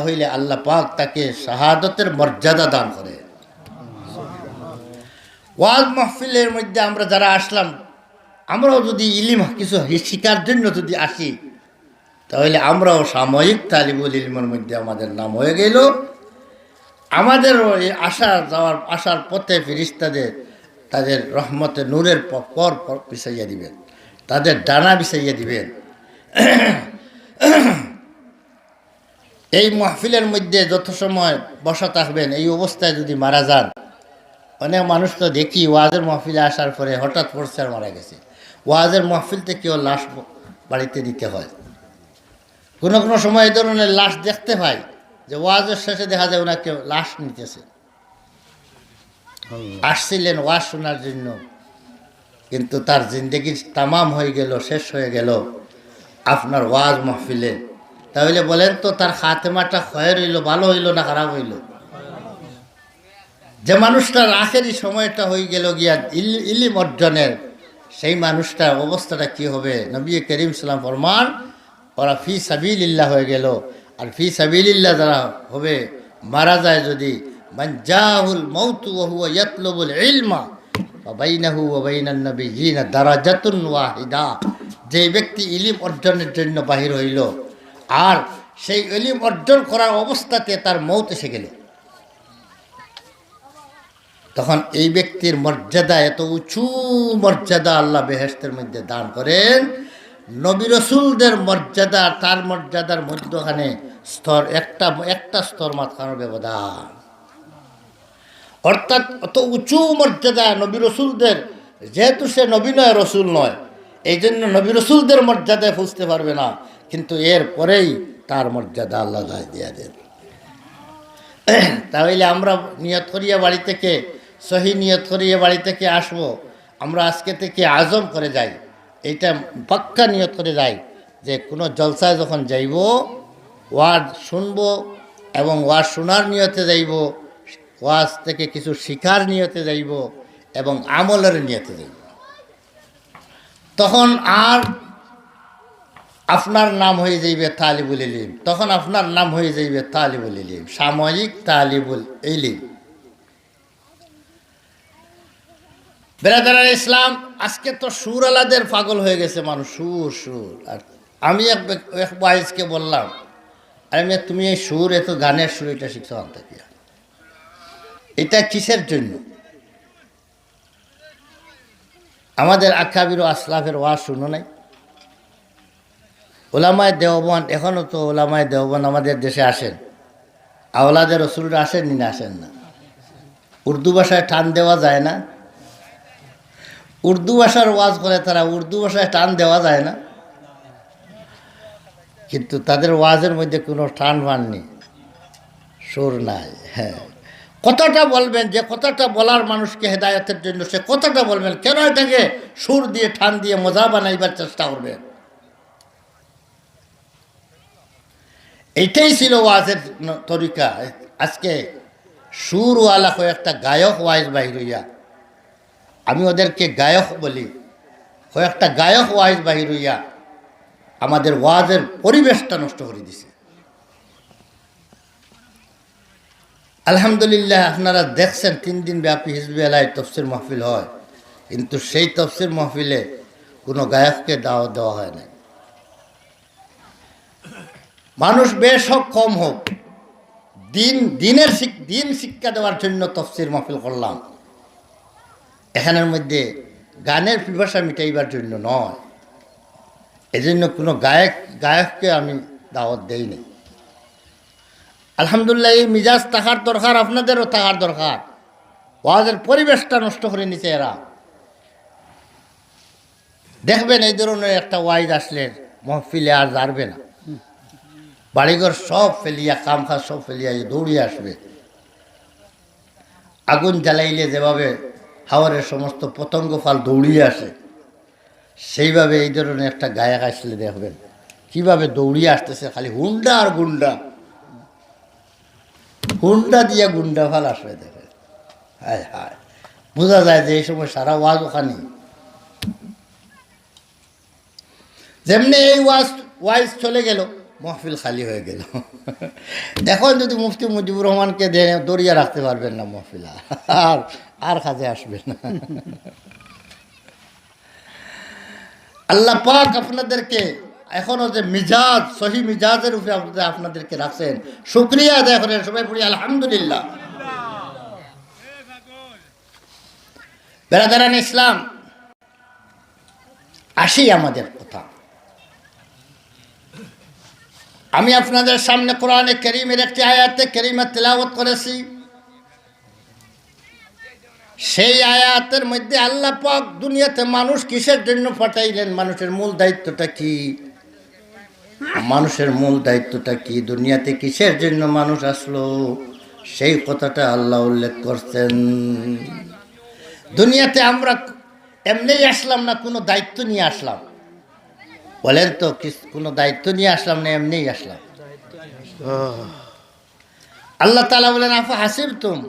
তাহলে আল্লাহ পাক তাকে শাহাদতের মর্যাদা দান করে। ওয়াজ মাহফিলের মধ্যে আমরা যারা আসলাম, আমরাও যদি ইলিম কিছু শিকার জন্য যদি আসি, তাহলে আমরাও সাময়িক তালিবুল ইলমের মধ্যে আমাদের নাম হয়ে গেল। আমাদেরও এই আসার পথে ফেরেশতাদের তাদের রহমতে নূরের পর বিছাইয়া দিবেন, তাদের ডানা বিছাইয়া দিবেন। এই মাহফিলের মধ্যে যত সময় বসা থাকবেন, এই অবস্থায় যদি মারা যান, অনেক মানুষ তো দেখি ওয়াজের মাহফিলে আসার পরে হঠাৎ পড়ছে আর মারা গেছে। ওয়াজের মাহফিল থেকেও লাশ বাড়িতে দিতে হয়। কোনো কোনো সময় এই ধরনের লাশ দেখতে পাই যে ওয়াজের শেষে দেখা যায় ওনাকে লাশ নিতেছে। আসছিলেন ওয়াজ শোনার জন্য, কিন্তু তার জিন্দেগি তামাম হয়ে গেল, শেষ হয়ে গেল আপনার ওয়াজ মাহফিলে। তাহলে বলেন তো তার খাতেমাটা খয়ের হইল, ভালো হইল না খারাপ হইল? যে মানুষটার আখেরি সময়টা হয়ে গেল গিয়া ইলিম অর্জনের, সেই মানুষটার অবস্থাটা কি হবে? নবী করিম সাল্লাল্লাহু আলাইহি ওয়াসাল্লাম ফরমান, ওরা ফি সাবিলিল্লাহ হয়ে গেল। আর ফি সাবিলিল্লাহ যারা হবে, মারা যায় যদি, মান জাহুল মাউতু ওয়া হুয়া ইয়াতলুবুল ইলমা ওয়া বাইনাহু ওয়া বাইনান নাবিয়্যিনা দারাজাতুন ওয়াহিদা, যে ব্যক্তি ইলিম অর্জনের জন্য বাহির হইল আর সেই ইলিম অর্জন করার অবস্থাতে তার মৌত এসে গেল, তখন এই ব্যক্তির মর্যাদা, এত উঁচু মর্যাদা আল্লাহ বেহেশতের মধ্যে দান করেন। নবী রসুলদের মর্যাদা, তার মর্যাদার মধ্যখানে স্তর একটা স্তর মাঝখানে ব্যবধান। অর্থাৎ অত উঁচু মর্যাদা নবী রসুলদের, যেহেতু সে নবী নয়, রসুল নয়, এই জন্য নবী রসুলদের মর্যাদায় পৌঁছতে পারবে না, কিন্তু এর পরেই তার মর্যাদা আল্লাহ দিয়ে দেন। তাহলে আমরা নিয়ত করিয়া বাড়ি থেকে, সহি নিয়ত করিয়া বাড়ি থেকে আসবো, আমরা আজকে থেকে আজম করে যাই, এইটা পাক্কা নিয়ত করে যাই যে কোনো জলসায় যখন যাইব, ওয়াজ শুনবো এবং ওয়াজ শোনার নিয়তে যাইব, ওয়াজ থেকে কিছু শিখার নিয়তে যাইব এবং আমলের নিয়তে যাইব। তখন আর আপনার নাম হয়ে যাইবে তালিবুল ইলম, তখন আপনার নাম হয়ে যাইবে তালিবুল ইলম, সাময়িক তালিবুল ইলম। বেরাদার ইসলাম, আজকে তো সুর আলাদের পাগল হয়ে গেছে মানুষ, সুর। আর আমি এক ওয়াইজকে বললাম, আরে মেয়ে, তুমি এই সুর, এত গানের সুর, এটা শিখছো আনতে গিয়া, এটা কিসের জন্য? আমাদের আকাবির ও আসলাফের ওয়াজ শুনো নাই? ওলামায়ে দেওবন্দ, এখনও তো ওলামায়ে দেওবন্দ আমাদের দেশে আসেন, আওলাদের রসুলরা আসেন না? আসেন না? উর্দু ভাষায় টান দেওয়া যায় না? উর্দু ভাষার ওয়াজ করে তারা, উর্দু ভাষায় টান দেওয়া যায় না? কিন্তু তাদের ওয়াজের মধ্যে কোনো টান ফান নেই, সুর নাই। হ্যাঁ, কথাটা বলবেন, যে কথাটা বলার মানুষকে হেদায়তের জন্য, সে কথাটা বলবেন, কেন এটাকে সুর দিয়ে টান দিয়ে মজা বানাইবার চেষ্টা করবেন? এইটাই ছিল ওয়াজের তরিকা। আজকে সুরওয়ালা কয়েকটা গায়ক ওয়াইজ বাহির হইয়া, আমি ওদেরকে গায়ক বলি, কয়েকটা গায়ক ওয়াইজ বাহির হইয়া আমাদের ওয়াজের পরিবেশটা নষ্ট করে দিছে। আলহামদুলিল্লাহ, আপনারা দেখছেন 3 দিন ব্যাপী হিজবি আলায় তফসির মাহফিল হয়, কিন্তু সেই তফসির মাহফিলে কোনো গায়ককে দাওয়াত দেওয়া হয় না। মানুষ বেশ হোক কম হোক, দিন শিক্ষা দেওয়ার জন্য তফসির মাহফিল করলাম, এখানের মধ্যে গানের পিপাসা মিটাইবার জন্য নয়। এজন্য কোনো গায়ককে আমি দাওয়াত দেই না। আলহামদুলিল্লাহ, এই মিজাজ থাকার দরকার, আপনাদেরও থাকার দরকার। ওয়াজের পরিবেশটা নষ্ট করে নিতে এরা। দেখবেন এই ধরনের একটা ওয়াইজ আসলে মহফিলে আর যাবে না, বাড়িঘর সব ফেলিয়া, কামকাজ সব ফেলিয়া দৌড়িয়ে আসবে। আগুন জ্বালাইলে যেভাবে হাওয়ারের সমস্ত পতঙ্গ ফাল দৌড়িয়ে আসে, সেইভাবে এই ধরনের একটা গায়ক আসলে দেখবেন কিভাবে দৌড়িয়ে আসতেছে, খালি হুন্ডা আর গুন্ডা, হুন্ডা দিয়ে গুন্ডা ফাল আসবে। দেখে হায় হায়, বোঝা যায় যে এই সময় সারা ওয়াজ ওখানে। যেমনি এই ওয়াজ চলে গেল, মহফিল খালি হয়ে গেল। এখন যদি মুফতি মুজিবুর রহমানকে দেন দরিয়া রাখতে পারবেন না মহফিল, আর আর কাজে আসবেন না। আল্লাহ পাক আপনাদেরকে এখনো যে মিজাজ, সহি মিজাজের উপরে আপনাদেরকে রাখছেন, শুকরিয়া আদায় করেন সবাই পড়ি আলহামদুলিল্লাহ। বেরাদারান ইসলাম, আসি আমাদের কথা। আমি আপনাদের সামনে কোরআনে কারীমের একটি আয়াতে কারীমা তেলাওয়াত করেছি। সেই আয়াতের মধ্যে আল্লাহ পাক দুনিয়াতে মানুষ কিসের জন্য পাঠাইলেন, মানুষের মূল দায়িত্বটা কি, মানুষের মূল দায়িত্বটা কি, দুনিয়াতে কিসের জন্য মানুষ আসলো, সেই কথাটা আল্লাহ উল্লেখ করছেন। দুনিয়াতে আমরা এমনি আসলাম না, কোনো দায়িত্ব নিয়ে আসলাম? বলেন তো, কোনো দায়িত্ব নিয়ে আসলাম না, এমনি আসলাম? আল্লাহ তাআলা বলেন আফা হাসিবতুম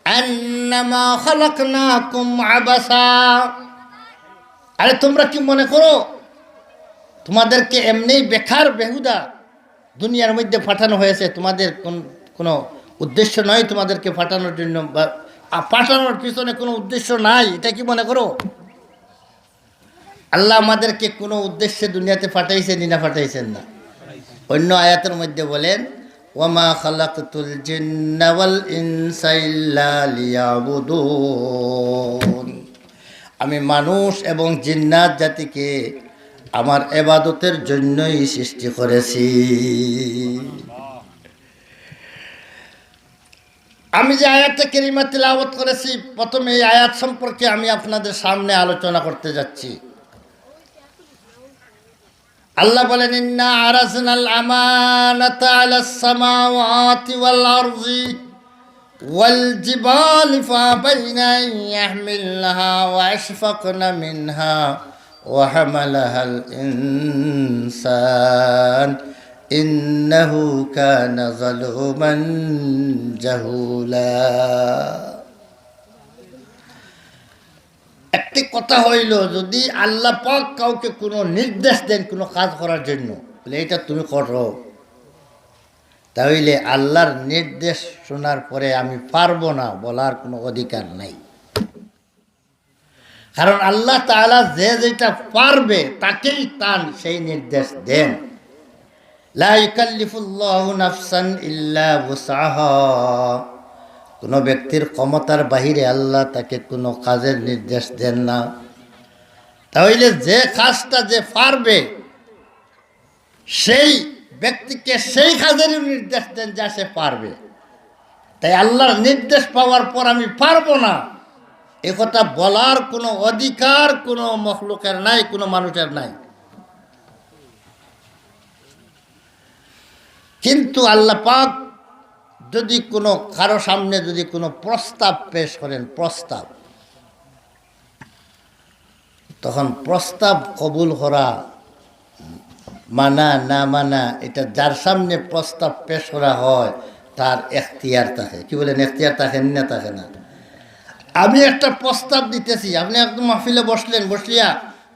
আন্নামা খালাকনাকুম আবাসা, আরে তোমরা কি মনে করো তোমাদেরকে এমনি বেকার বেহুদা দুনিয়ার মধ্যে পাঠানো হয়েছে? তোমাদের কোনো উদ্দেশ্য নয় তোমাদেরকে পাঠানোর জন্য, বা পাঠানোর পিছনে কোনো উদ্দেশ্য নাই, এটা কি মনে করো? আল্লাহ আমাদেরকে কোনো উদ্দেশ্যে দুনিয়াতে পাঠাইছেন না পাঠাইছেন না? অন্য আয়াতের মধ্যে বলেন ওয়ামা খালাকতুল জিন্না ওয়াল ইনসা ইল্লা লিয়াবুদুন, আমি মানুষ এবং জিন্নাত জাতিকে আমার ইবাদতের জন্যই সৃষ্টি করেছি। আমি যে আয়াতটা কারিমা তিলাওয়াত করেছি, প্রথমে এই আয়াত সম্পর্কে আমি আপনাদের সামনে আলোচনা করতে যাচ্ছি। আল্লাহ বলেন ইন্না আরাজনাল আমানাতা আলাস সামাওয়াতি ওয়াল আরজি ওয়াল জিবালি ফাবাইনা ইয়াহমিলনাহা ওয়া আশফাকনা মিনহা ওয়া হামালাহাল ইনসান ইন্নাহু কানা যালুমান জাহুলা। একটি কথা হইল, যদি আল্লাহ পাক কাউকে কোনো নির্দেশ দেন কোনো কাজ করার জন্য, বলে এটা তুমি করো, তাহলে আল্লাহর নির্দেশ শোনার পরে আমি পারবো না বলার কোনো অধিকার নাই। কারণ আল্লাহ তাআলা যে যেটা পারবে তাকেই তান সেই নির্দেশ দেন। লা ইউকাল্লিফুল্লাহু নাফসান ইল্লা ওয়াসআহা, কোনো ব্যক্তির ক্ষমতার বাহিরে আল্লাহ তাকে কোনো কাজের নির্দেশ দেন না। তাহলে যে কাজটা যে পারবে সেই ব্যক্তিকে সেই কাজেরই নির্দেশ দেন যা সে পারবে। তাই আল্লাহর নির্দেশ পাওয়ার পর আমি পারবো না এ কথা বলার কোনো অধিকার কোনো মখলুকের নাই, কোনো মানুষের নাই। কিন্তু আল্লাহ পাক যদি কোনো কারো সামনে যদি কোনো প্রস্তাব পেশ করেন, প্রস্তাব, তখন প্রস্তাব কবুল করা, মানা না মানা, এটা যার সামনে প্রস্তাব পেশ করা হয় তার এখতিয়ার থাকে। কি বলেন, এখতিয়ার থাকে না থাকে না? আমি একটা প্রস্তাব দিতেছি, আপনি একদম মাহফিলে বসলেন, বসলিয়া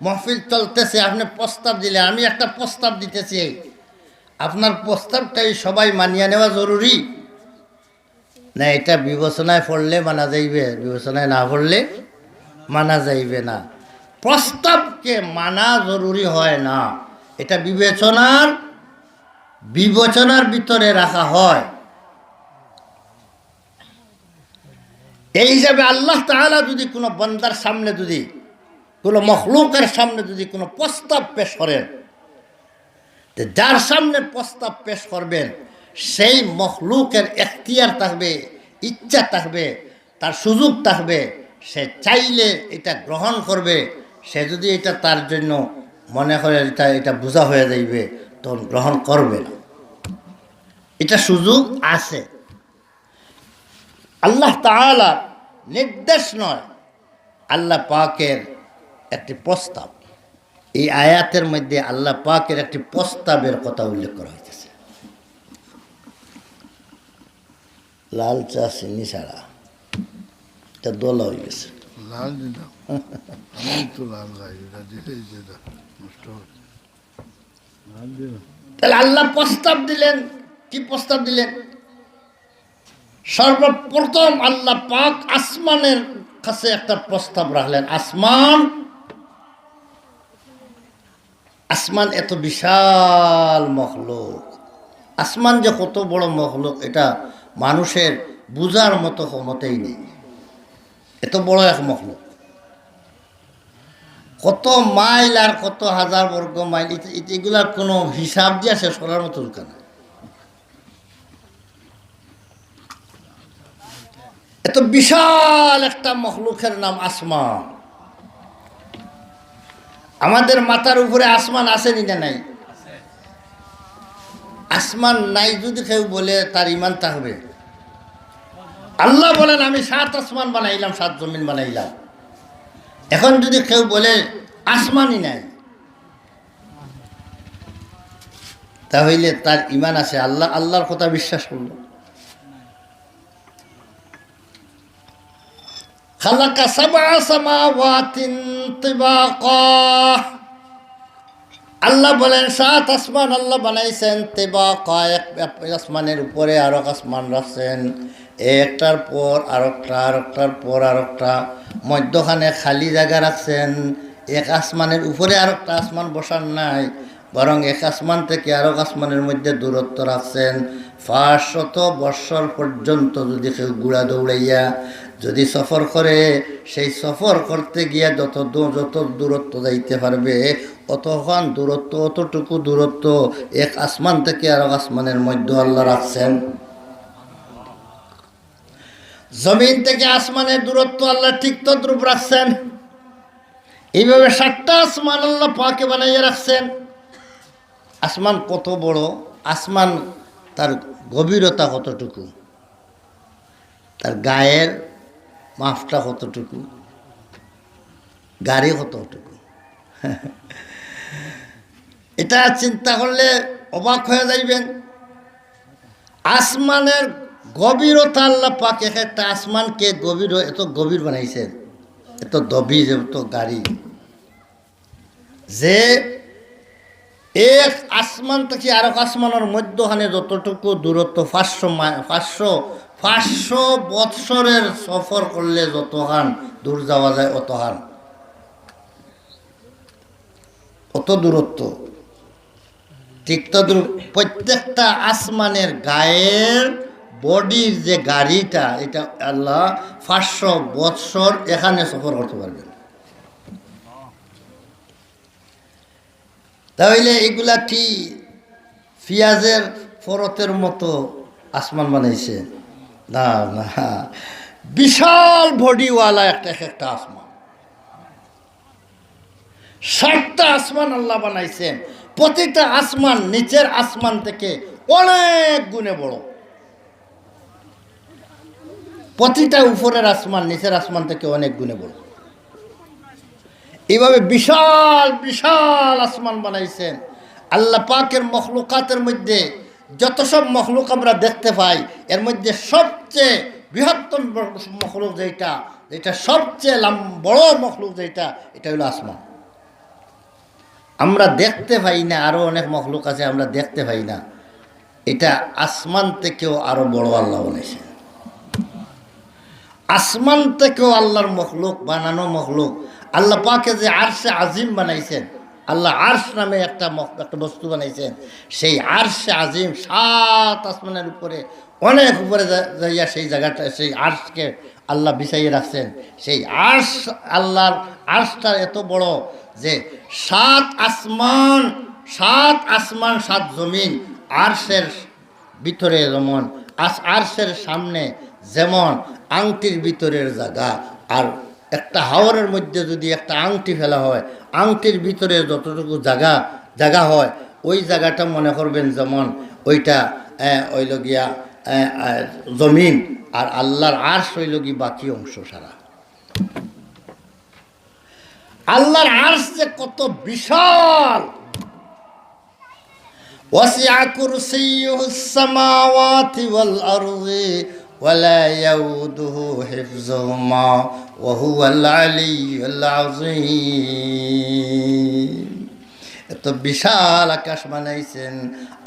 মাহফিল চলতেছে, আপনি প্রস্তাব দিলেন, আমি একটা প্রস্তাব দিতেছি, আপনার প্রস্তাবটাই সবাই মানিয়ে নেওয়া জরুরি না? এটা বিবেচনায় পড়লে মানা যাইবে, বিবেচনায় না পড়লে মানা যাইবে না। প্রস্তাবকে মানা জরুরি হয় না, এটা বিবেচনার ভিতরে রাখা হয়। এই হিসাবে আল্লাহ তাআলা যদি কোনো বান্দার সামনে, যদি কোনো মখলুকের সামনে যদি কোনো প্রস্তাব পেশ করেন, যার সামনে প্রস্তাব পেশ করবেন সেই মখলুকের এখতিয়ার থাকবে, ইচ্ছা থাকবে, তার সুযোগ থাকবে, সে চাইলে এটা গ্রহণ করবে। সে যদি এটা তার জন্য মনে করে এটা বোঝা হয়ে যাইবে, তখন গ্রহণ করবে না, এটা সুযোগ আছে। আল্লাহ তাআলা নির্দেশ নয়, আল্লাহ পাকের একটি প্রস্তাব। এই আয়াতের মধ্যে আল্লাহ পাকের একটি প্রস্তাবের কথা উল্লেখ করা হয়েছে। লাল চা চিনি ছাড়া, এটা দোলা হয়ে গেছে। লাল দিলাম, আমি তো লাল খাই, এটা দিলে নষ্ট হবে। লাল দিলাম। তাহলে আল্লাহ প্রস্তাব দিলেন, কি প্রস্তাব দিলেন? সর্বপ্রথম আল্লাহ পাক আসমানের কাছে একটা প্রস্তাব রাখলেন। আসমান এত বিশাল মখলুক, আসমান যে কত বড় মখলুক এটা মানুষের বুঝার মতো ক্ষমতাই নেই। এত বড় এক মখলুক, কত মাইল আর কত হাজার বর্গ মাইল, এগুলার কোনো হিসাব দিয়ে শেষ করার মতো দরকার না। এত বিশাল একটা মখলুকের নাম আসমান। আমাদের মাথার উপরে আসমান আসেনি না নাই? আসমান নাই যদি কেউ বলে তার ইমান থাকবে? আল্লাহ বলেন আমি 7 আসমান বানাইলাম, 7 জমিন বানাইলাম। এখন যদি কেউ বলে আসমানই নাই, তাহলে তার ইমান আছে? আল্লাহর কথা বিশ্বাস করল। খালাকা সাবআ সামাওয়াতিন তিবাকা, আল্লাহ বলেন 7 আসমান আল্লাহ বানাইছেন। তিবাকা, এক আসমানের উপরে আরো আসমান রাখছেন, একটার পর আরেকটা, আরেকটার পর আরেকটা, মধ্যখানে খালি জায়গা রাখছেন। এক আসমানের উপরে আরেকটা আসমান বসান নাই, বরং এক আসমান থেকে আরেক আসমানের মধ্যে দূরত্ব রাখছেন 500 বৎসর পর্যন্ত। যদি কেউ গুড়া দৌড়াইয়া যদি সফর করে, সেই সফর করতে গিয়া যত দূরত্ব যাইতে পারবে, অতক্ষণ দূরত্ব, অতটুকু দূরত্ব এক আসমান থেকে আরেক আসমানের মধ্যে আল্লাহ রাখছেন। জমিন থেকে আসমানের দূরত্ব আল্লাহ ঠিক তদ্রূপ রাখছেন। এইভাবে 7টা আসমান আল্লাহ পাকে বানাইয়া রাখছেন। আসমান কত বড়, আসমান তার গভীরতা কতটুকু, তার গায়ের মাপটা কতটুকু, গাড়ি কতটুকু, এটা চিন্তা করলে অবাক হয়ে যাইবেন। আসমানের গভীরতা আল্লাহ পাক একটা আসমানকে এত গভীর বানাইছেন, এত গভীর, এত গাড়ি, যে এক আসমান থেকে আরেক আসমানের মধ্যখানে যতটুকু দূরত্ব 500 বৎসরের সফর করলে যতখান দূর যাওয়া যায় অতখান, অত দূরত্ব। ঠিক তদ্রূপ প্রত্যেকটা আসমানের গায়ের বডির যে গাড়িটা, এটা আল্লাহ 500 বৎসর এখানে সফর করতে পারবেন। তাহলে এগুলা কি পেঁয়াজের ফরতের মতো আসমান বানাইছে? না না, বিশাল বডিওয়ালা একটা আসমান। 7টা আসমান আল্লাহ বানাইছেন। প্রতিটা আসমান নিচের আসমান থেকে অনেক গুণে বড়। প্রতিটা উপরের আসমান নিচের আসমান থেকে অনেক গুণে বড়। এইভাবে বিশাল বিশাল আসমান বানাইছেন আল্লাহ পাকের মখলুকাতের মধ্যে। যত সব মখলুক আমরা দেখতে পাই, এর মধ্যে সবচেয়ে বৃহত্তম মখলুক যেটা সবচেয়ে বড় মখলুক এটা হলো আসমান। আমরা দেখতে পাই না, আরো অনেক মখলুক আছে আমরা দেখতে পাই না, এটা আসমান থেকেও আরো বড় আল্লাহ বানাইছেন। আসমান থেকেও আল্লাহর মখলুক, বানানো মখলুক। আল্লাহ পাকে যে আরশে আজিম বানাইছেন, আল্লাহ আরশ নামে একটা বস্তু বানাইছেন, সেই আরশে আজিম 7 আসমানের উপরে, অনেক উপরে যাইয়া সেই জায়গাটা, সেই আরশকে আল্লাহ বিছাইয়ে রাখছেন। সেই আরশ, আল্লাহর আরশটা এত বড় যে 7 আসমান 7 জমিন আরশের ভিতরে যেমন, আরশের সামনে যেমন আংটির ভিতরের জায়গা, আর একটা হাওরের মধ্যে যদি একটা আংটি ফেলা হয়, আংটির ভিতরে যতটুকু জায়গা হয়, ওই জায়গাটা মনে করবেন যেমন ওইটা হইল গিয়া জমিন, আর আল্লাহর আরশ হইল কি বাকি অংশ সারা। আল্লাহর আরশ যে কত বিশাল! ওয়াসিআ কুরসিয়ুহুস সামাওয়াতি ওয়াল আরদি ওয়ালা ইয়াউদুহু হিফযুহুমা ওয়া হুয়াল আলিয়্যুল আযীম। এত বিশাল আকাশ বানাইছেন,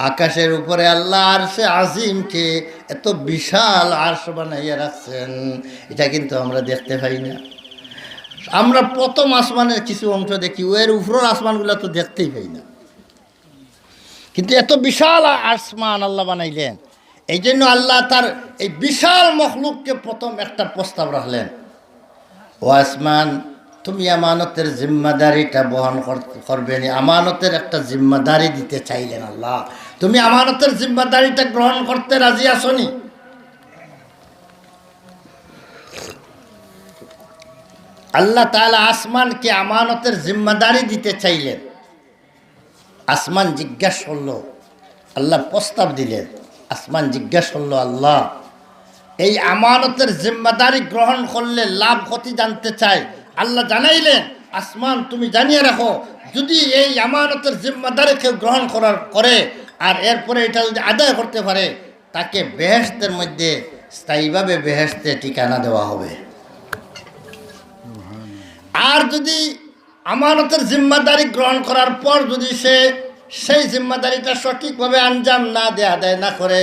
আকাশের উপরে আল্লাহ আরশে আজিমকে এত বিশাল আরশ বানাইয়া রাখছেন, এটা কিন্তু আমরা দেখতে পাই না। আমরা প্রথম আসমানের কিছু অংশ দেখি, ওর উপরের আসমানগুলো তো দেখতেই পাই না, কিন্তু এত বিশাল আসমান আল্লাহ বানাইলেন। এই জন্য আল্লাহ তার এই বিশাল মখলুককে প্রথম একটা প্রস্তাব রাখলেন, ও আসমান তুমি আমানতের জিম্মাদারিটা বহন করবে নি। আমানতের একটা জিম্মাদারি দিতে চাইলেন আল্লাহ, তুমি আমানতের জিম্মাদারিটা গ্রহণ করতে রাজি আসনি? আল্লাহ তাআলা আসমানকে আমানতের জিম্মাদারি দিতে চাইলেন। আসমান জিজ্ঞাসা করলো, আল্লাহ প্রস্তাব দিলেন, আসমান জিজ্ঞাসা করলো, আল্লাহ এই আমানতের জিম্মাদারি গ্রহণ করলে লাভ ক্ষতি জানতে চাই। আল্লাহ জানাইলেন, আসমান তুমি জানিয়ে রাখো, যদি এই আমানতের জিম্মাদারি কেউ গ্রহণ করে আর এরপরে এটা যদি আদায় করতে পারে, তাকে বেহেশতের মধ্যে স্থায়ীভাবে বেহেশতে ঠিকানা দেওয়া হবে। আর যদি আমানতের জিম্মাদারি গ্রহণ করার পর যদি সে সেই জিম্মাদারিটা সঠিকভাবে আঞ্জাম না দেয়, আদায় না করে,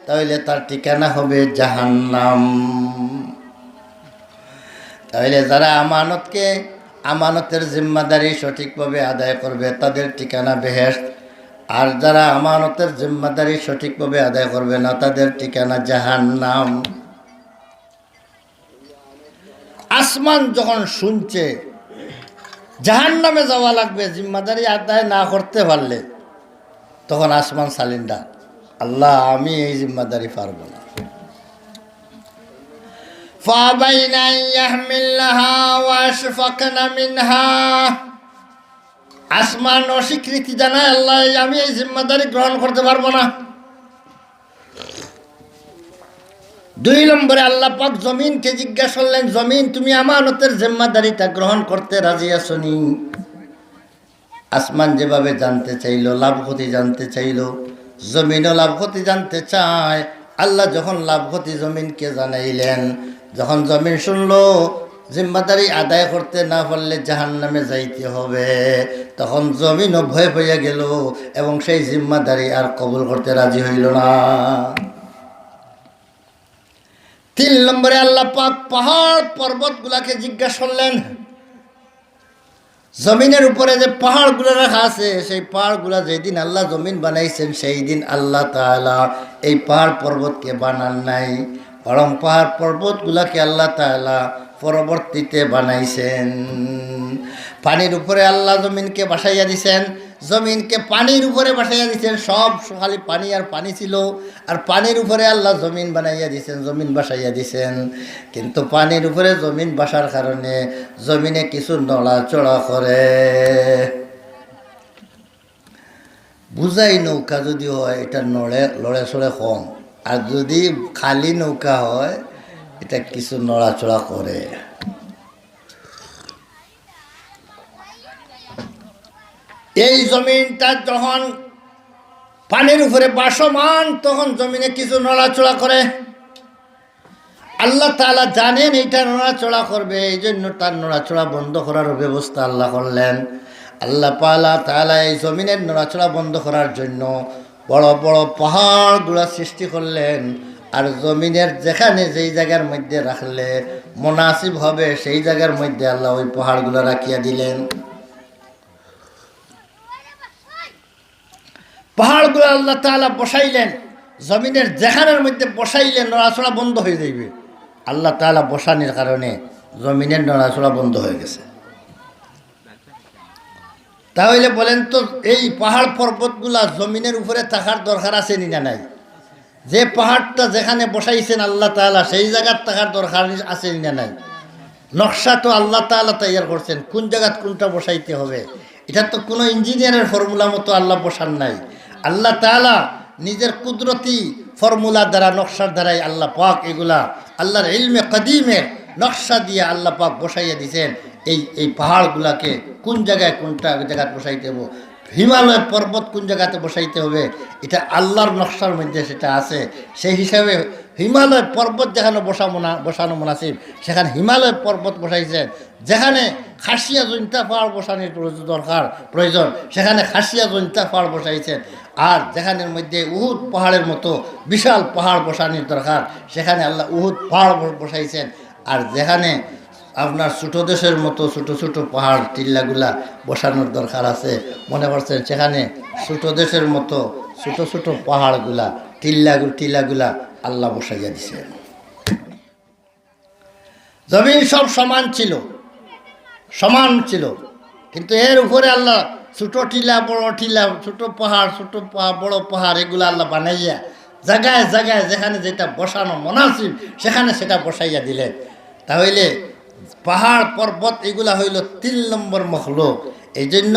তাহলে তার ঠিকানা হবে জাহান্নাম। তাহলে যারা আমানতের জিম্মাদারি সঠিকভাবে আদায় করবে তাদের ঠিকানা বেহেশত, আর যারা আমানতের জিম্মাদারি সঠিকভাবে আদায় করবে না তাদের ঠিকানা জাহান্নাম। আসমান যখন শুনছে জাহান্নামে যাওয়া লাগবে জিম্মাদারি আদায় না করতে পারলে, তখন আসমান সালিন্ডার, আল্লাহ আমি এই জিম্মাদারি পারব না। ফাবাইনা ইয়াহমিলহা ওয়াশফাকনা মিনহা, আসমান অস্বীকৃতি জানায়, আল্লাহ আমি এই জিম্মাদারি গ্রহণ করতে পারবো না। 2 নম্বরে আল্লাহ পাক জমিনকে জিজ্ঞাসা করলেন, জমিন তুমি আমানতের জিম্মাদারিটা গ্রহণ করতে রাজি আছনি? আসমান যেভাবে জানতে চাইলো, লাভ ক্ষতি জানতে চাইলো, জমিনও লাভ ক্ষতি জানতে চায়। আল্লাহ যখন লাভ ক্ষতি জমিনকে জানাইলেন, যখন জমিন শুনলো জিম্মাদারি আদায় করতে না পারলে জাহান্নামে যাইতে হবে, তখন জমিনও ভয় পেয়ে গেল এবং সেই জিম্মাদারি আর কবুল করতে রাজি হইল না। 3 নম্বরে আল্লাহ পাক পাহাড় পর্বতগুলাকে জিজ্ঞাসা করলেন, জমিনের উপরে যে পাহাড়গুলো রাখা আছে, সেই পাহাড়গুলা যেদিন আল্লাহ জমিন বানাইছেন সেই দিন আল্লাহ তাআলা এই পাহাড় পর্বতকে বানান নাই, বরং পাহাড় পর্বতগুলাকে আল্লাহ তাআলা পরবর্তীতে বানাইছেন। পানির উপরে আল্লাহ জমিনকে বাসাইয়া দিছেন, জমিনকে পানির উপরে বাসাইয়া দিছেন। সব খালি পানি আর পানি ছিল, আর পানির উপরে আল্লাহ জমিন বানাইয়া দিছেন, জমিন বাসাইয়া দিছেন। কিন্তু পানির উপরে জমিন বাসার কারণে জমিনে কিছু নড়াচড়া করে। বুঝাই নৌকা যদি হয় এটা লড়ে চড়ে কম, আর যদি খালি নৌকা হয় এটা কিছু নড়াচড়া করে। এই জমিনটা যখন পানির উপরে বাসমান, তখন জমিনে কিছু নড়াচড়া করে। আল্লাহ তাআলা জানেন এইটা নড়াচড়া করবে, এই জন্য তার নড়াচড়া বন্ধ করার ব্যবস্থা আল্লাহ করলেন। আল্লাহ তাআলা এই জমিনের নড়াচড়া বন্ধ করার জন্য বড় বড় পাহাড়গুলা সৃষ্টি করলেন, আর জমিনের যেখানে যেই জায়গার মধ্যে রাখলে মুনাসিব হবে সেই জায়গার মধ্যে আল্লাহ ওই পাহাড়গুলো রাখিয়া দিলেন। পাহাড়গুলো আল্লাহ তাআলা বসাইলেন, জমিনের যেখানের মধ্যে বসাইলেন নড়াচড়া বন্ধ হয়ে যাইবে। আল্লাহ তাআলা বসানোর কারণে জমিনের নড়াচড়া বন্ধ হয়ে গেছে। তাহলে বলেন তো, এই পাহাড় পর্বতগুলা জমিনের উপরে থাকার দরকার আছে না নাই? যে পাহাড়টা যেখানে বসাইছেন আল্লাহ তাআলা সেই জায়গার থাকার দরকার আছে না নাই? নকশা তো আল্লাহ তাআলা তৈরি করছেন, কোন জায়গাত কোনটা বসাইতে হবে। এটা তো কোনো ইঞ্জিনিয়ারের ফর্মুলা মতো আল্লাহ বসান নাই। আল্লাহ তাআলা নিজের কুদরতি ফর্মুলা দ্বারা, নকশার দ্বারাই আল্লাহ পাক এগুলা আল্লাহর ইলমে কদিমের নকশা দিয়ে আল্লাহ পাক বসাইয়া দিয়েছেন। এই পাহাড়গুলাকে কোন জায়গায় কোনটা জায়গায় বসাইতে হবে, হিমালয় পর্বত কোন জায়গাতে বসাইতে হবে, এটা আল্লাহর নকশার মধ্যে সেটা আছে। সেই হিসাবে হিমালয় পর্বত যেখানে বসানো মুনাসিব সেখানে হিমালয় পর্বত বসাইছেন। যেখানে খাসিয়া জৈন্তা পাহাড় বসানোর দরকার প্রয়োজন সেখানে খাসিয়া জৈন্তা পাহাড় বসাইছেন। আর যেখানের মধ্যে উহুদ পাহাড়ের মতো বিশাল পাহাড় বসানোর দরকার সেখানে আল্লাহ উহুদ পাহাড় বসাইছেন। আর যেখানে আপনার ছোটো দেশের মতো ছোটো ছোটো পাহাড় টিল্লাগুলা বসানোর দরকার আছে মনে করছেন সেখানে ছোটো দেশের মতো ছোটো ছোটো পাহাড়গুলা টিল্লাগুলা আল্লাহ বসাইয়া দিছেন। জমিন সব সমান ছিল কিন্তু এর উপরে আল্লাহ ছোটো টিলা বড় টিলা ছোটো পাহাড় বড় পাহাড় এগুলো আল্লাহ বানাইয়া জায়গায় জায়গায় যেখানে যেটা বসানো মুনাসিব সেখানে সেটা বসাইয়া দিলেন। তাহলে পাহাড় পর্বত এগুলা হইল ৩ নম্বর মখলুক। এই জন্য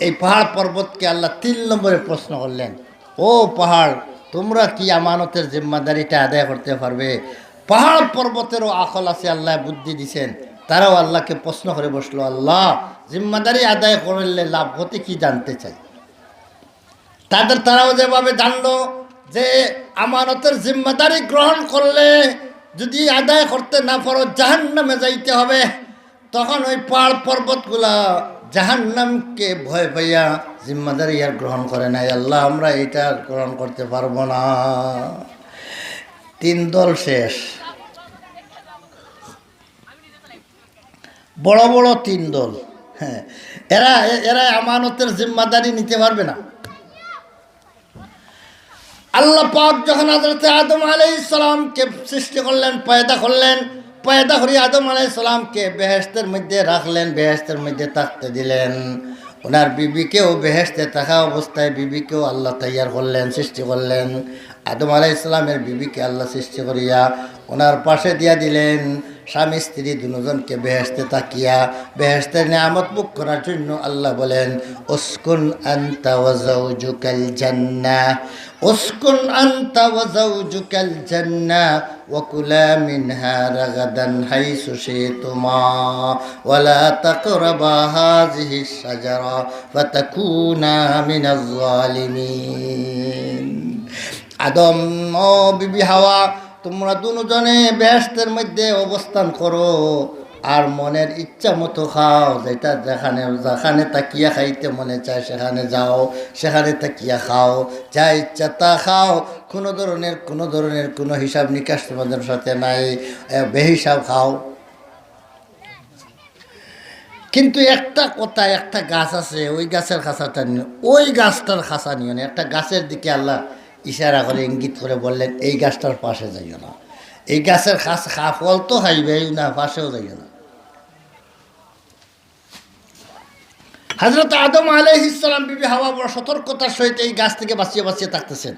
এই পাহাড় পর্বতকে আল্লাহ ৩ নম্বরে প্রশ্ন করলেন, ও পাহাড় তোমরা কি আমানতের জিম্মাদারিটা আদায় করতে পারবে? পাহাড় পর্বতেরও আকল আছে, আল্লাহ বুদ্ধি দিছেন, তারাও আল্লাহকে প্রশ্ন করে বসলো, আল্লাহ জিম্মাদারি আদায় করলে লাভ হতে কি জানতে চাই। তারাও যেভাবে জানলো যে আমানতের জিম্মাদারি গ্রহণ করলে যদি আদায় করতে না পারো জাহান্নামে যাইতে হবে, তখন ওই পাহাড় পর্বতগুলা জাহান্নামকে ভয় পাইয়া জিম্মাদারি আর গ্রহণ করে নাই। আল্লাহ আমরা এটা গ্রহণ করতে পারবো না। 3 দল শেষ, বড় বড় 3 দল। হ্যাঁ, এরা আমানতের জিম্মাদারি নিতে পারবে না। আল্লাহ পাক যখন হযরত আদম আলাইহিস সালামকে সৃষ্টি করলেন, পয়দা করে আদম আলাইহিস সালামকে বেহেশতের মধ্যে রাখলেন, বেহেশতের মধ্যে থাকতে দিলেন। ওনার বিবিকেও বেহেশতে থাকা অবস্থায় বিবিকেও আল্লাহ তৈয়ার করলেন, সৃষ্টি করলেন। আদম আলাইহিস সালামের বিবিকে আল্লাহ সৃষ্টি করিয়া ওনার পাশে দিয়া দিলেন। স্বামী স্ত্রী দুজনকে বেহেশতে তাকিয়া বেহেশতের নিয়ামত ভোগ করার জন্য আল্লাহ বলেন, উসকুন আনতা ওয়া যাওজুকাল জান্নাহ, উসকুন আনতা ওয়া যাওজুকাল জান্নাহ ওয়া কুলা মিনহা রাগাদান হাইসু শিতুমা ওয়া লা তাকরাবা হাযিহিশ শাজারা ফাতাকুনা মিনাজ জালিমিন। আদম ও বিবি হাওয়া, তোমরা দুজনে বেহেশতের মধ্যে অবস্থান করো আর মনের ইচ্ছা মতো খাও, যেটা যেখানে তাকিয়া খাইতে মনে চায় সেখানে যাও, সেখানে তাকিয়া খাও, যা ইচ্ছা তা খাও। কোনো ধরনের কোনো হিসাব নিকাশ তোমাদের সাথে নাই, বেহিসাব খাও। কিন্তু একটা কথা, একটা গাছ আছে, ওই গাছের খাঁচাটা নিয়ে, ওই গাছটার খাঁচা নিয়ে না। একটা গাছের দিকে আল্লাহ ইশারা করে ইঙ্গিত করে বললেন, এই গাছটার পাশে যাইও না, এই গাছের ফল তো খাইবেই না, পাশেও যাইও না। হযরত আদম আলাইহিস সালাম বিবি হাওয়া বড় সতর্কতার সহিত এই গাছ থেকে বাঁচিয়ে থাকতেছেন।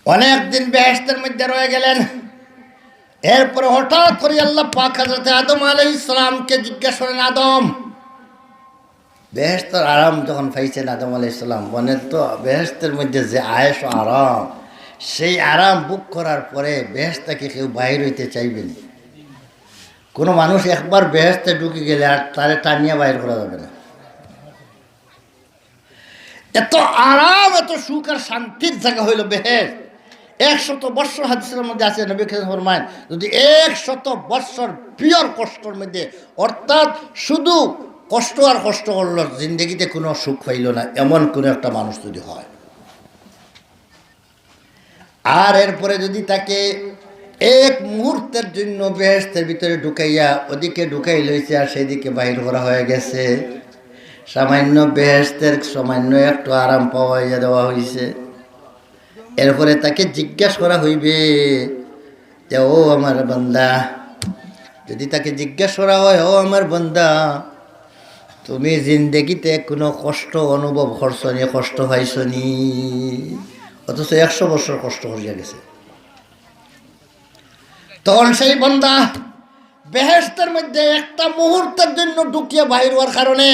অনেকদিন বেহেশতের মধ্যে রয়ে গেলেন। এরপরে হঠাৎ করে আল্লাহ পাক হযরত আদম আলাইহিস সালামকে জিজ্ঞাসা করেন, আদম বেহেশতের আরাম যখন পাইছেন আদম আলাইহিস সালাম, মনে তো বেহেশতের মধ্যে যে আয়েশ আরাম, সেই আরাম বুক করার পরে বেহেশত থেকে কেউ বাইর হইতে চাইবেনি। কোনো মানুষ একবার বেহেশতে ঢুকে গেলে আর তারে টানিয়া বাইর করা যাবে না। এত আরাম, এত সুখ আর শান্তির জায়গা হইল বেহেশত। 100 বৎসর হাদিসের মধ্যে আছে, নবী ফরমায়েন, যদি 100 বৎসর পিওর কষ্টর মধ্যে, অর্থাৎ শুধু কষ্ট আর কষ্ট করলো, জিন্দগিতে কোনো সুখ পাইল না, এমন কোনো একটা মানুষ যদি হয়, আর এরপরে যদি তাকে এক মুহূর্তের জন্য বেহেশতের ভিতরে ঢুকাইয়া ওদিকে ঢুকাই লইছে আর সেদিকে বাহির করা হয়ে গেছে, সামান্য বেহেশতের সামান্য একটু আরাম পাওয়াইয়া দেওয়া হয়েছে, এরপরে তাকে জিজ্ঞাসা করা হইবে যে, ও আমার বান্দা, যদি তাকে জিজ্ঞাসা করা হয়, ও আমার বান্দা, তুমি জিন্দগিতে কোনো কষ্ট অনুভব করছো নি, কষ্ট পাইছো নি? অথচ 100 বছর কষ্ট করিয়া গেছে। তখন সেই বান্দা বেহেশতের মধ্যে একটা মুহূর্তের জন্য ঢুকিয়ে বাহির হওয়ার কারণে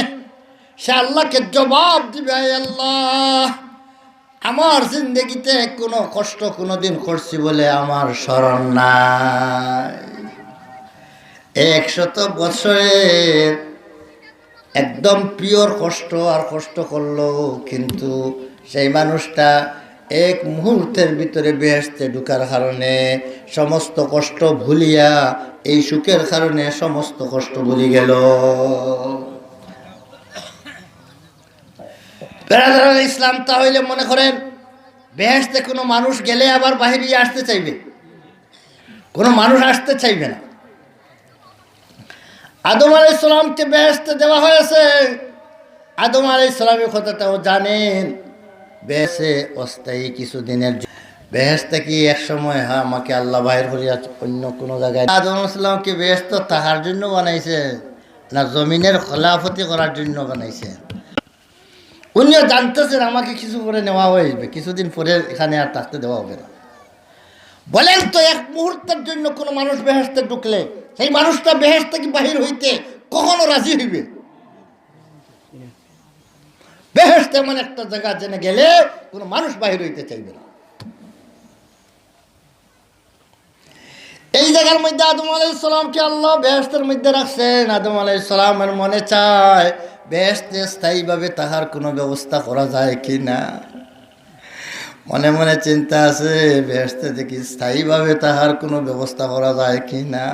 সে আল্লাহকে জবাব দিবে, আল্লাহ আমার জিন্দগিতে কোনো কষ্ট কোনোদিন করছি বলে আমার স্মরণ নাই। 100 বছরের একদম পিওর কষ্ট আর কষ্ট করলো, কিন্তু সেই মানুষটা এক মুহূর্তের ভিতরে বেহেশতে ঢুকার কারণে সমস্ত কষ্ট ভুলিয়া এই সুখের কারণে সমস্ত কষ্ট ভুলি গেল। বেরাদার ইসলাম তাহলে মনে করেন বেহেশতে কোনো মানুষ গেলে আবার বাহিরে আসতে চাইবে? কোনো মানুষ আসতে চাইবে না। আদম আলাইহিস সালামকে বেহেশতে দেওয়া হয়েছে। আদম আলাইহিস সালামের কথাটাও জানেন, বেহেশতে অস্থায়ী কিছুদিনের। বেহেশতে কি এক সময় আমাকে আল্লাহ বাহির করিয়া অন্য কোনো জায়গায়? আদম আলাইহিস সালামকে বেহেশত তাহার জন্য বানাইছে না জমিনের খলাফতি করার জন্য বানাইছে? উনিও জানতেছেন আমাকে কিছু করে নেওয়া হয়ে কিছুদিন পরে এখানে আর থাকতে দেওয়া হবে না। বলেন তো এক মুহূর্তের জন্য কোনো মানুষ বেহেশতে ঢুকলে সেই মানুষটা বেহেশত থেকে বাহির হইতে কখনো রাজি হইবে? বেহেশত এমন একটা জায়গা জেনে গেলে কোনো মানুষ বাহির হইতে চাইবে না। এই জায়গার মধ্যে আদম আলাইহিস সালামকে আল্লাহ বেহেশতের মধ্যে রাখছেন। আদম আলাইহিস সালামের মনে চায় বেহেশতে স্থায়ীভাবে তাহার কোনো ব্যবস্থা করা যায় কি না। মনে মনে চিন্তা আছে বেহেশতে দেখি স্থায়ীভাবে তাহার কোনো ব্যবস্থা করা যায় কি না।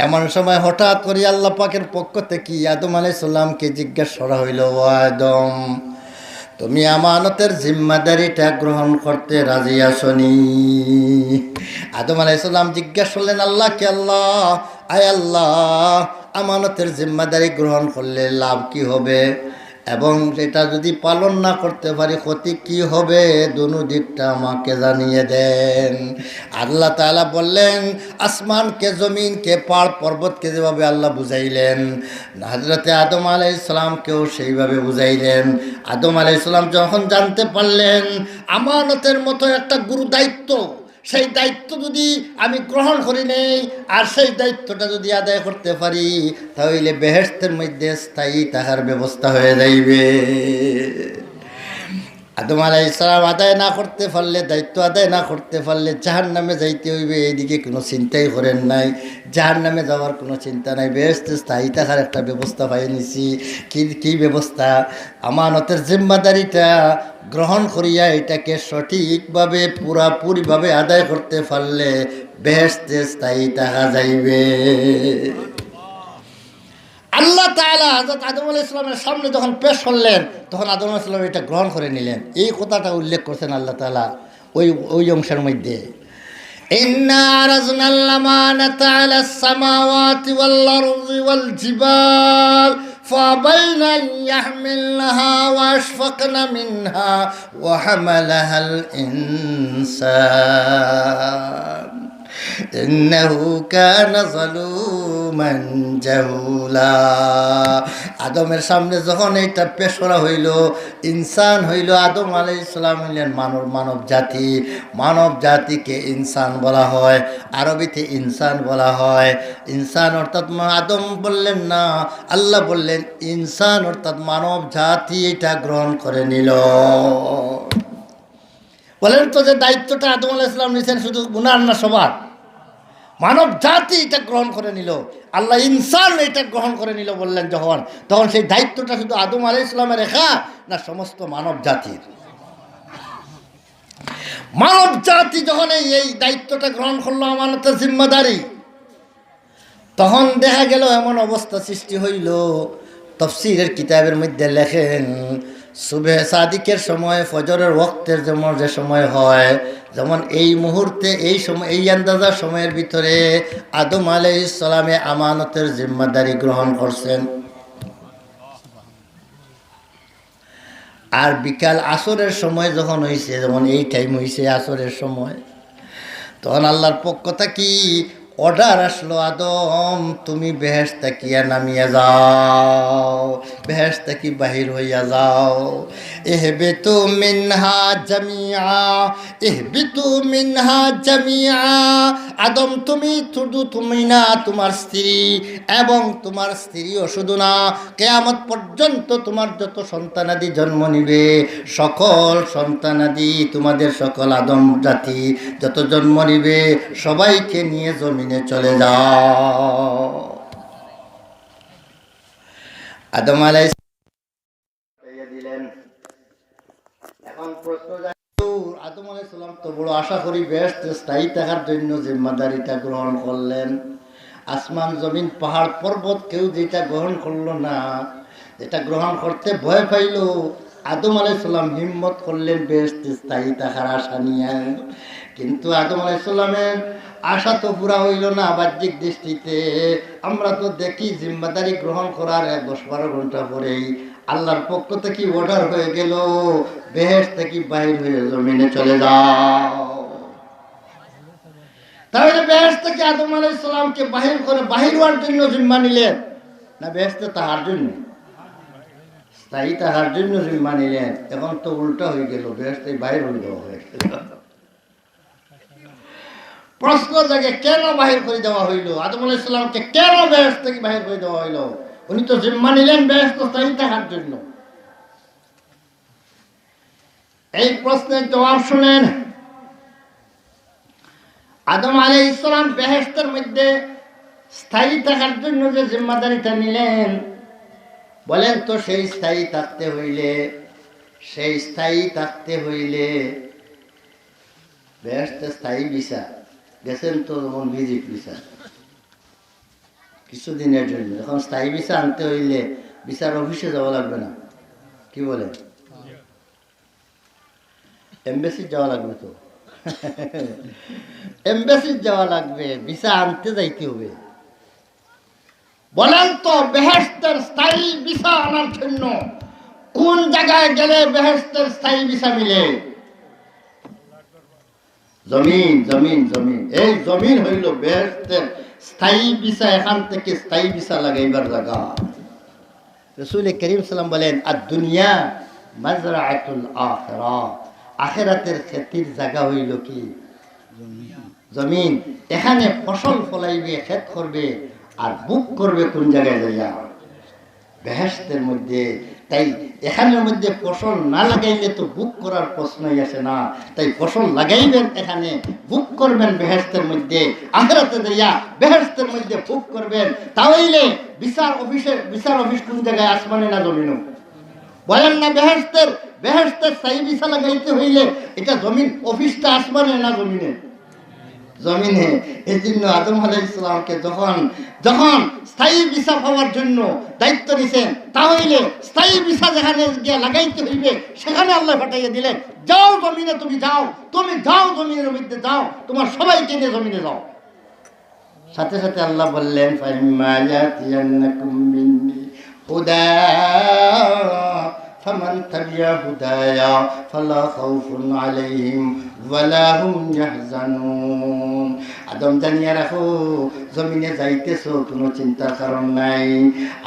এমন সময় হঠাৎ করে আল্লাহ পাকের পক্ষ থেকে আদম আলাইহিস সালামকে জিজ্ঞাসা করা হইল, ও আদম, তুমি আমানতের জিম্মাদারিটা গ্রহণ করতে রাজি আসনি? আদম আলাইহিস সালাম জিজ্ঞাসা করলেন আল্লাহকে, আল্লাহ, আয় আল্লাহ, আমানতের জিম্মাদারি গ্রহণ করলে লাভ কি হবে এবং সেটা যদি পালন না করতে পারি ক্ষতি কি হবে, দুনো দিকটা আমাকে জানিয়ে দেন। আল্লাহ তাআলা বললেন, আসমানকে, জমিনকে, পাহাড় পর্বতকে যেভাবে আল্লাহ বুঝাইলেন, হযরতে আদম আলাইহিস সালামকেও সেইভাবে বুঝাইলেন। আদম আলাইহিস সালাম যখন জানতে পারলেন আমানতের মতো একটা গুরু দায়িত্ব, সেই দায়িত্ব যদি আমি গ্রহণ করি নেই আর সেই দায়িত্বটা যদি আদায় করতে পারি তাহলে বেহেশতের মধ্যে স্থায়ী তাহার ব্যবস্থা হয়ে যাইবে। আদম আলাইহিস সালাম আদায় না করতে পারলে, দায়িত্ব আদায় না করতে পারলে জাহান্নামে যাইতে হইবে, এইদিকে কোনো চিন্তাই করেন নাই। জাহান্নামে যাওয়ার কোনো চিন্তা নাই, বেহেশতে স্থায়ী থাকার একটা ব্যবস্থা পাই নিছি। কি ব্যবস্থা? আমানতের জিম্মাদারিটা গ্রহণ করিয়া এটাকে সঠিকভাবে পুরাপুরিভাবে আদায় করতে পারলে বেহেশতে স্থায়ী থাকা যাইবে। আল্লাহ তাআলা হযরত আদম আলাইহিস সালামের সামনে যখন পেশ করলেন তখন আদম আলাইহিস সালাম এটা গ্রহণ করে নিলেন। এই কথাটা উল্লেখ করছেন আল্লাহ তাআলা ওই অংশের মধ্যে, ইন্না আরাজনাল আমানাতা আলাস সামাওয়াতি ওয়াল আরদি ওয়াল জিবাল فأبين أن يحملنها وأشفقن منها وحملها الإنسان إنه كان ظلوما جهولا। আদমের সামনে যখন এটা পেশ করা হইল, ইনসান হইল, আদম আলাইহিস সালাম হইলেন মানব জাতিকে ইনসান বলা হয়, আরবিতে ইনসান বলা হয়। ইনসান অর্থাৎ আদম বললেন না, আল্লাহ বললেন ইনসান অর্থাৎ মানব জাতি এটা গ্রহণ করে নিল। বলেন তো যে দায়িত্বটা আদম আলাইহিস সালাম নিয়েছেন শুধু গুনার না সবার? মানব জাতি এটা গ্রহণ করে নিল, আল্লাহ ইনসান এটা গ্রহণ করে নিল বললেন যখন, তখন সেই দায়িত্বটা শুধু আদম আলাইহিস সালামের একা না সমস্ত মানব জাতির? মানব জাতি যখন এই দায়িত্বটা গ্রহণ করলো আমানতের জিম্মাদারি, তখন দেখা গেল এমন অবস্থা সৃষ্টি হইল। তাফসীরের কিতাবের মধ্যে লেখেন সুবহে সাদিকের সময়, ফজরের ওয়াক্তের যেমন যে সময় হয়, যেমন এই মুহূর্তে এই সময় এই আন্দাজার সময়ের ভিতরে আদম আলাইহিস সালামে আমানতের জিম্মাদারি গ্রহণ করছেন। আর বিকাল আসরের সময় যখন হয়েছে, যেমন এই টাইম হয়েছে আসরের সময়, তখন আল্লাহর পক্ষ থেকে অর্ডার আসলো, আদম তুমি বেহেশত থেকে নামিয়ে যাও, বেহেশত থেকে বাহির হইয়া যাও। ইহবিতু মিনহা জামিআ, ইহবিতু মিনহা জামিআ। আদম তুমি শুধু তুমি না, তোমার স্ত্রী এবং তোমার স্ত্রীও শুধু না, কিয়ামত পর্যন্ত তোমার যত সন্তানাদি জন্ম নিবে সকল সন্তানাদি, তোমাদের সকল আদম জাতি যত জন্ম নিবে সবাইকে নিয়ে জমিনে চলে যাও। আদম আলাইহিস দিলেন। এখন আদম আলাইহিস সালাম তো বড় আশা করি বেহেশতে স্থায়ী থাকার জন্য জিম্মাদারিটা গ্রহণ করলেন। আসমান জমিন পাহাড় পর্বত কেউ যেটা গ্রহণ করলো না, যেটা গ্রহণ করতে ভয় পাইল, আদম আলাইহিস সালাম হিম্মত করলেন বেহেশতে স্থায়ী থাকার আশা নিয়ে। কিন্তু আদম আলাইহিস সালামের আশা তো পুরা হইল না। বাহ্যিক দৃষ্টিতে আমরা তো দেখি জিম্মাদারি গ্রহণ করার 10-12 ঘন্টা পরেই আল্লাহর পক্ষ থেকে অর্ডার হয়ে গেল, বেহেশত থেকে বাহির হয়ে জমিনে চলে যাও। তাহলে বেহেশত থেকে আদম আলাইহিস সালামকে বাহির করে বাহির হওয়ার জন্য জিম্মা নিলেন না বেহেশতে তাহার জন্য, স্থায়ী তাহার জন্য জিম্মা নিলেন? এখন তো উল্টা হয়ে গেল, বেহেশতে বাহির হয়ে যাওয়া হয়ে গেল। প্রশ্ন জাগে কেন বাহির করে দেওয়া হইল? আদম আলাইহিস সালামকে কেন বেহেশত থেকে বাহির করে দেওয়া হইল? উনি তো জিম্মা নিলেন বেহেশত স্থায়ী থাকার জন্য। এই প্রশ্নের জবাব শুনেন। আদম আলাইহিস সালাম বেহেশতের মধ্যে স্থায়ী থাকার জন্য যে জিম্মাদারিটা নিলেন, বলেন তো সেই স্থায়ী থাকতে হইলে বেহেশতে স্থায়ী ভিসা গেছেন তো, যেমন ভিজিট ভিসা কিছুদিনের জন্য। এখন স্থায়ী ভিসা আনতে হইলে ভিসার অফিসে যাওয়া লাগবে না? কি বলে? এমবেসি যাওয়া লাগবে তো। এমবেসি যাওয়া লাগবে, ভিসা আনতে যাইতে হবে। বলেন তো বেহেশতের স্থায়ী ভিসা আনার জন্য কোন জায়গায় গেলে বেহেশতের স্থায়ী ভিসা মিলে? জমিন, জমিন, জমিন। এই জমিন হইল বেহেশতের স্থায়ী ভিসা। এখান থেকে স্থায়ী ভিসা লাগাইবার জায়গা। রাসূল করিম সাল্লাল্লাহু বলেন, আদ-দুনিয়া মাজরাআতুল আখিরাহ। আখিরাতের ক্ষেতের জায়গা হইল কি? জমিন। এখানে ফসল ফলাইবে, ক্ষেত করবে আর বুক করবে কোন জায়গায় যাইয়া? বেহেশতের মধ্যে। তাই এখানের মধ্যে ফসল না লাগাইলে তো বুক করার প্রশ্নই আসে না। তাই ফসল লাগাইবেন, এখানে বুক করবেন বেহেশতের মধ্যে। আখিরাতে যাইয়া বেহেশতের মধ্যে বুক করবেন। তাহলে বিচার অফিস কোন জায়গায়? আসমানে না জমিনে? বলেন না বেহেশতের স্থায়ী ভিসা লাগাইতে হইলে এটা জমিন অফিসটা আসমানে না জমিনে? জমিনে। এই জন্য আদম আলাইহিস সালামকে যখন স্থায়ী ভিসা পাওয়ার জন্য দায়িত্ব নিছেন, তাহলে স্থায়ী ভিসা যেখানে গিয়ে লাগাইতে হইবে সেখানে আল্লাহ পাঠাইয়া দিলেন, যাও জমিনে, তুমি যাও জমিনের মধ্যে যাও, তোমার সবাইকে নিয়ে জমিনে যাও। সাথে সাথে আল্লাহ বললেন, ফাইম্মা ইয়াতিয়ান্নাকুম মিন্নি হুদা ফামান তাবিয়া হুদায়া ফালা খাউফুন আলাইহিম ওয়ালা হুম ইয়াহজানুন। আদম, জানিয়ে রাখো, জমিনে যাইতেছো, কোনো চিন্তার কারণ নাই।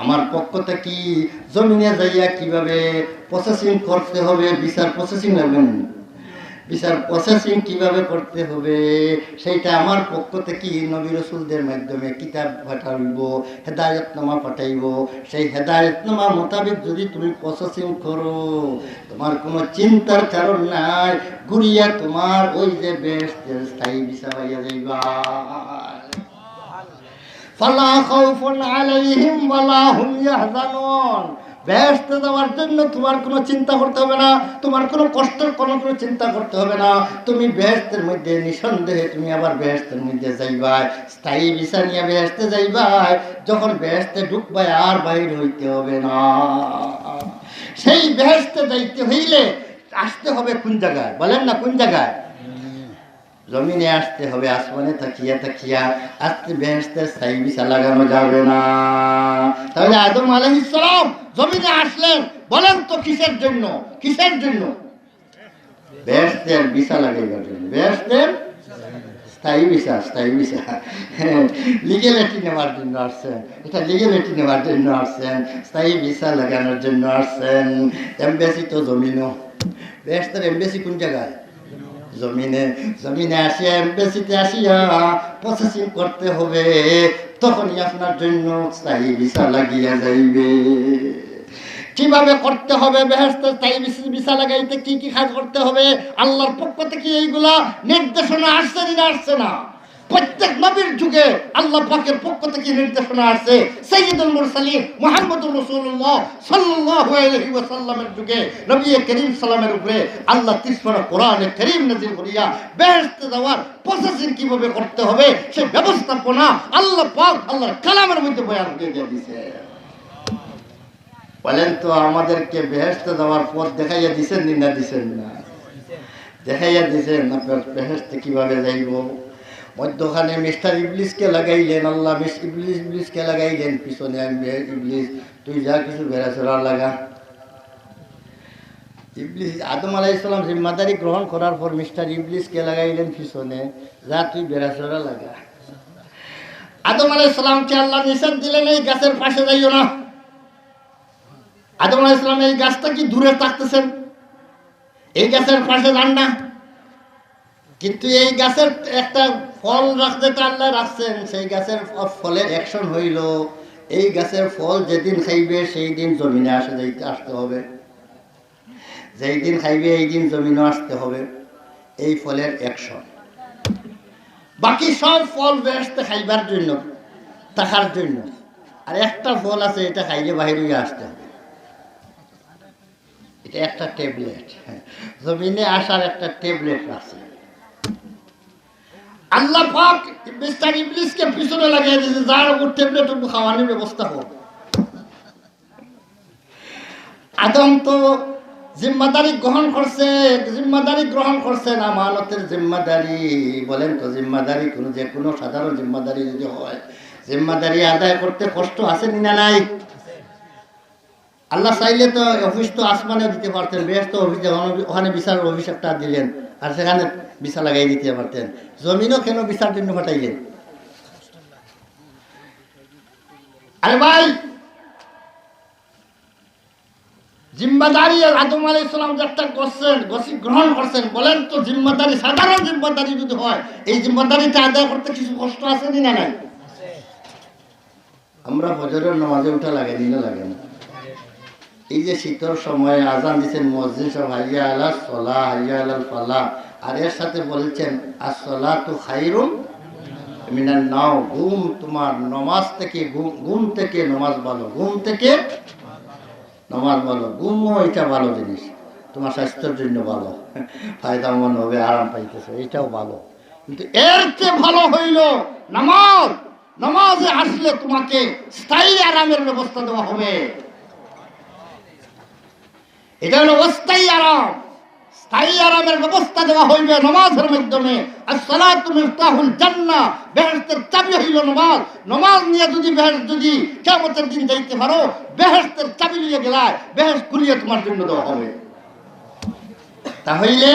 আমার পক্ষ থেকে জমিনে যাইয়া কিভাবে প্রসেসিং করতে হবে, বিচার প্রসেসিং লাগবে, বিচার প্রসেসিং কিভাবে করতে হবে সেইটা আমার পক্ষ থেকে নবী রাসূলদের মাধ্যমে কিতাব পাঠাইব, হেদায়েতনামা পাঠাইব। সেই হেদায়েতনামা মোতাবেক যদি তুমি প্রসেসিং করো, তোমার কোনো চিন্তার কারণ নাই, ঘুরিয়া তোমার ওই যে বেহেশতের স্থায়ী ভিসা পাইয়া যাইবা। ফালা খাউফুন আলাইহিম ওয়ালা হুম ইয়াহজানুন। বেহেশতে যাওয়ার জন্য তোমার কোনো চিন্তা করতে হবে না, তোমার কোনো কষ্টের কোনো চিন্তা করতে হবে না। তুমি বেহেশতের মধ্যে নিঃসন্দেহে তুমি আবার বেহেশতের মধ্যে যাইবাই, স্থায়ী ভিসা নিয়ে বেহেশতে যাইবাই। যখন বেহেশতে ঢুকবাই আর বাইর হইতে হবে না। সেই বেহেশতে যাইতে হইলে আসতে হবে কোন জায়গায়? বলেন না কোন জায়গায়? জমিনে আসতে হবে। আসমানে তাকিয়া আসতে বেহেশতের স্থায়ী ভিসা লাগানো যাবে না। তাহলে আদম আলাইহিস সালাম জমিনে আসলেন, বলেন তো কিসের জন্য? বেহেশতের ভিসা লাগাইবার জন্য। বেহেশতের স্থায়ী ভিসা লিগ্যালিটি নেওয়ার জন্য আসছেন। এটা লিগ্যালিটি নেওয়ার জন্য আসছেন, স্থায়ী ভিসা লাগানোর জন্য আসছেন। এমবেসি তো জমিনও। বেহেশতের এমবেসি কোন জায়গায়? জমিনে আসিয়া এমবেসিতে আসিয়া প্রসেসিং করতে হবে, তখনই আপনার জন্য স্থায়ী ভিসা লাগিয়া যাইবে। কিভাবে করতে হবে বেহেশতের স্থায়ী ভিসা লাগাইতে? কি কাজ করতে হবে? আল্লাহর পক্ষ থেকে এইগুলা নির্দেশনা আসছে না? প্রত্যেক নবীর যুগে আল্লাহ পাকের পক্ষ থেকে নির্দেশনা আসছে। সাইয়্যিদুল মুরসালিন মুহাম্মদুর রাসূলুল্লাহ সাল্লাল্লাহু আলাইহি ওয়াসাল্লামের যুগে নবী করিম সাল্লামের উপরে আল্লাহ 30 পারা কোরআনে কারীম নাযিল করিয়া বেহেশতে যাওয়ার প্রসেসিং কিভাবে করতে হবে সেই ব্যবস্থাপনা আল্লাহ পাক আল্লাহর কালামের মধ্যে বয়ান করে দিয়েছে। বলেন তো আমাদেরকে বেহেশতে যাওয়ার পথ দেখাইয়া দিবেন না দিবেন না? দেখাইয়া দিবেন। আপনার বেহেশতে কিভাবে যাইব? মধ্যখানে মিস্টার ইবলিসকে লাগাইলেন আল্লাহ, ইবলিসকে লাগাইলেন পিছনে। ইবলিস তুই যা কিছু বেড়াচড়া লাগা। ইবলিস আদম আলাইহিস সালাম জিম্মাদারি গ্রহণ করার পর মিস্টার ইবলিসকে লাগাইলেন পিছনে, যা তুই বেড়াচড়া লাগা। আদম আলাইহিস সালামকে আল্লাহ নিষেধ দিলেন এই গাছের পাশে যাইও না। আদম আলাইহিস সালাম এই গাছটা কি দূরে থাকতেছেন, এই গাছের পাশে যান না। কিন্তু এই গাছের একটা ফল রাখতে আল্লাহ রাখছেন, সেই গাছের ফলের অ্যাকশন হইল এই গাছের ফল যেদিন খাইবে সেই দিন জমিনে আসতে হবে, যেই দিন খাইবে এই দিন জমিনে আসতে হবে। এই ফলের অ্যাকশন। বাকি সব ফল বেহেশতে খাইবার জন্য, থাকার জন্য। আর একটা ফল আছে এটা খাইলে বাহিরে আসতে হবে। এটা একটা ট্যাবলেট, জমিনে আসার একটা ট্যাবলেট আছে। আল্লাহ পাক মিস্টার ইবলিসকে পিছনে লাগিয়ে দিয়েছে, যার উপর ট্যাবলেট খাওয়ানোর ব্যবস্থা হোক। আদম তো জিম্মাদারি গ্রহণ করছেন, আমানতের জিম্মাদারি। বলেন তো জিম্মাদারি যে কোনো সাধারণ জিম্মাদারি যদি হয়, জিম্মাদারি আদায় করতে কষ্ট আছে না নাই? আল্লাহ চাইলে তো অফিস তো আসমানে দিতে পারতেন, বেহেশত অফিসে ওখানে বিচার অভিষেকটা দিলেন আর সেখানে বিচার লাগাই দিতে পারতেন। জমিনও কেন বিচার জন্য পাঠাইলেন? আরে ভাই, জিম্মাদারি আদম আলাইহিস সালাম যেটা গ্রহণ করছেন, বলেন তো জিম্মাদারি, সাধারণ জিম্মাদারি যদি হয়, এই জিম্মাদারিটা আদায় করতে কিছু কষ্ট আছে না নাই? আমরা ফজরের নামাজে উঠা লাগে না লাগে না? এই যে শীতের সময় আজান দিচ্ছেন মুয়াজ্জিন সাহেব, হাইয়া আলাস সালাহ হাইয়া আলাল ফালাহ, আর এর সাথে বলছেন আসসালাতু খায়রুম মিনান নাও, ঘুম তোমার নমাজ থেকে, ঘুম থেকে নমাজ ভালো, ঘুম থেকে নমাজ ভালো। ঘুমও এটা ভালো জিনিস, তোমার স্বাস্থ্যের জন্য ভালো, ফায়দামন হবে, আরাম পাইতেছে, এটাও ভালো। কিন্তু এর চেয়ে ভালো হইল নামাজ। নামাজে আসলে তোমাকে স্থায়ী আরামের ব্যবস্থা দেওয়া হবে। এটা হলো অস্থায়ী আরাম, স্থায়ী আরামের ব্যবস্থা দেওয়া হইবে নামাজের মাধ্যমে। আসসালাতু মিফতাহুল জান্নাহ, বেহেশতের চাবি হইল নামাজ। নামাজ নিয়ে যদি বেহেশত যদি কিয়ামতের দিন যাইতে পারো, বেহেশতের চাবি নিয়ে গেলায় বেহেশত খুলিয়ে তোমার জন্য দেওয়া হবে। তাহলে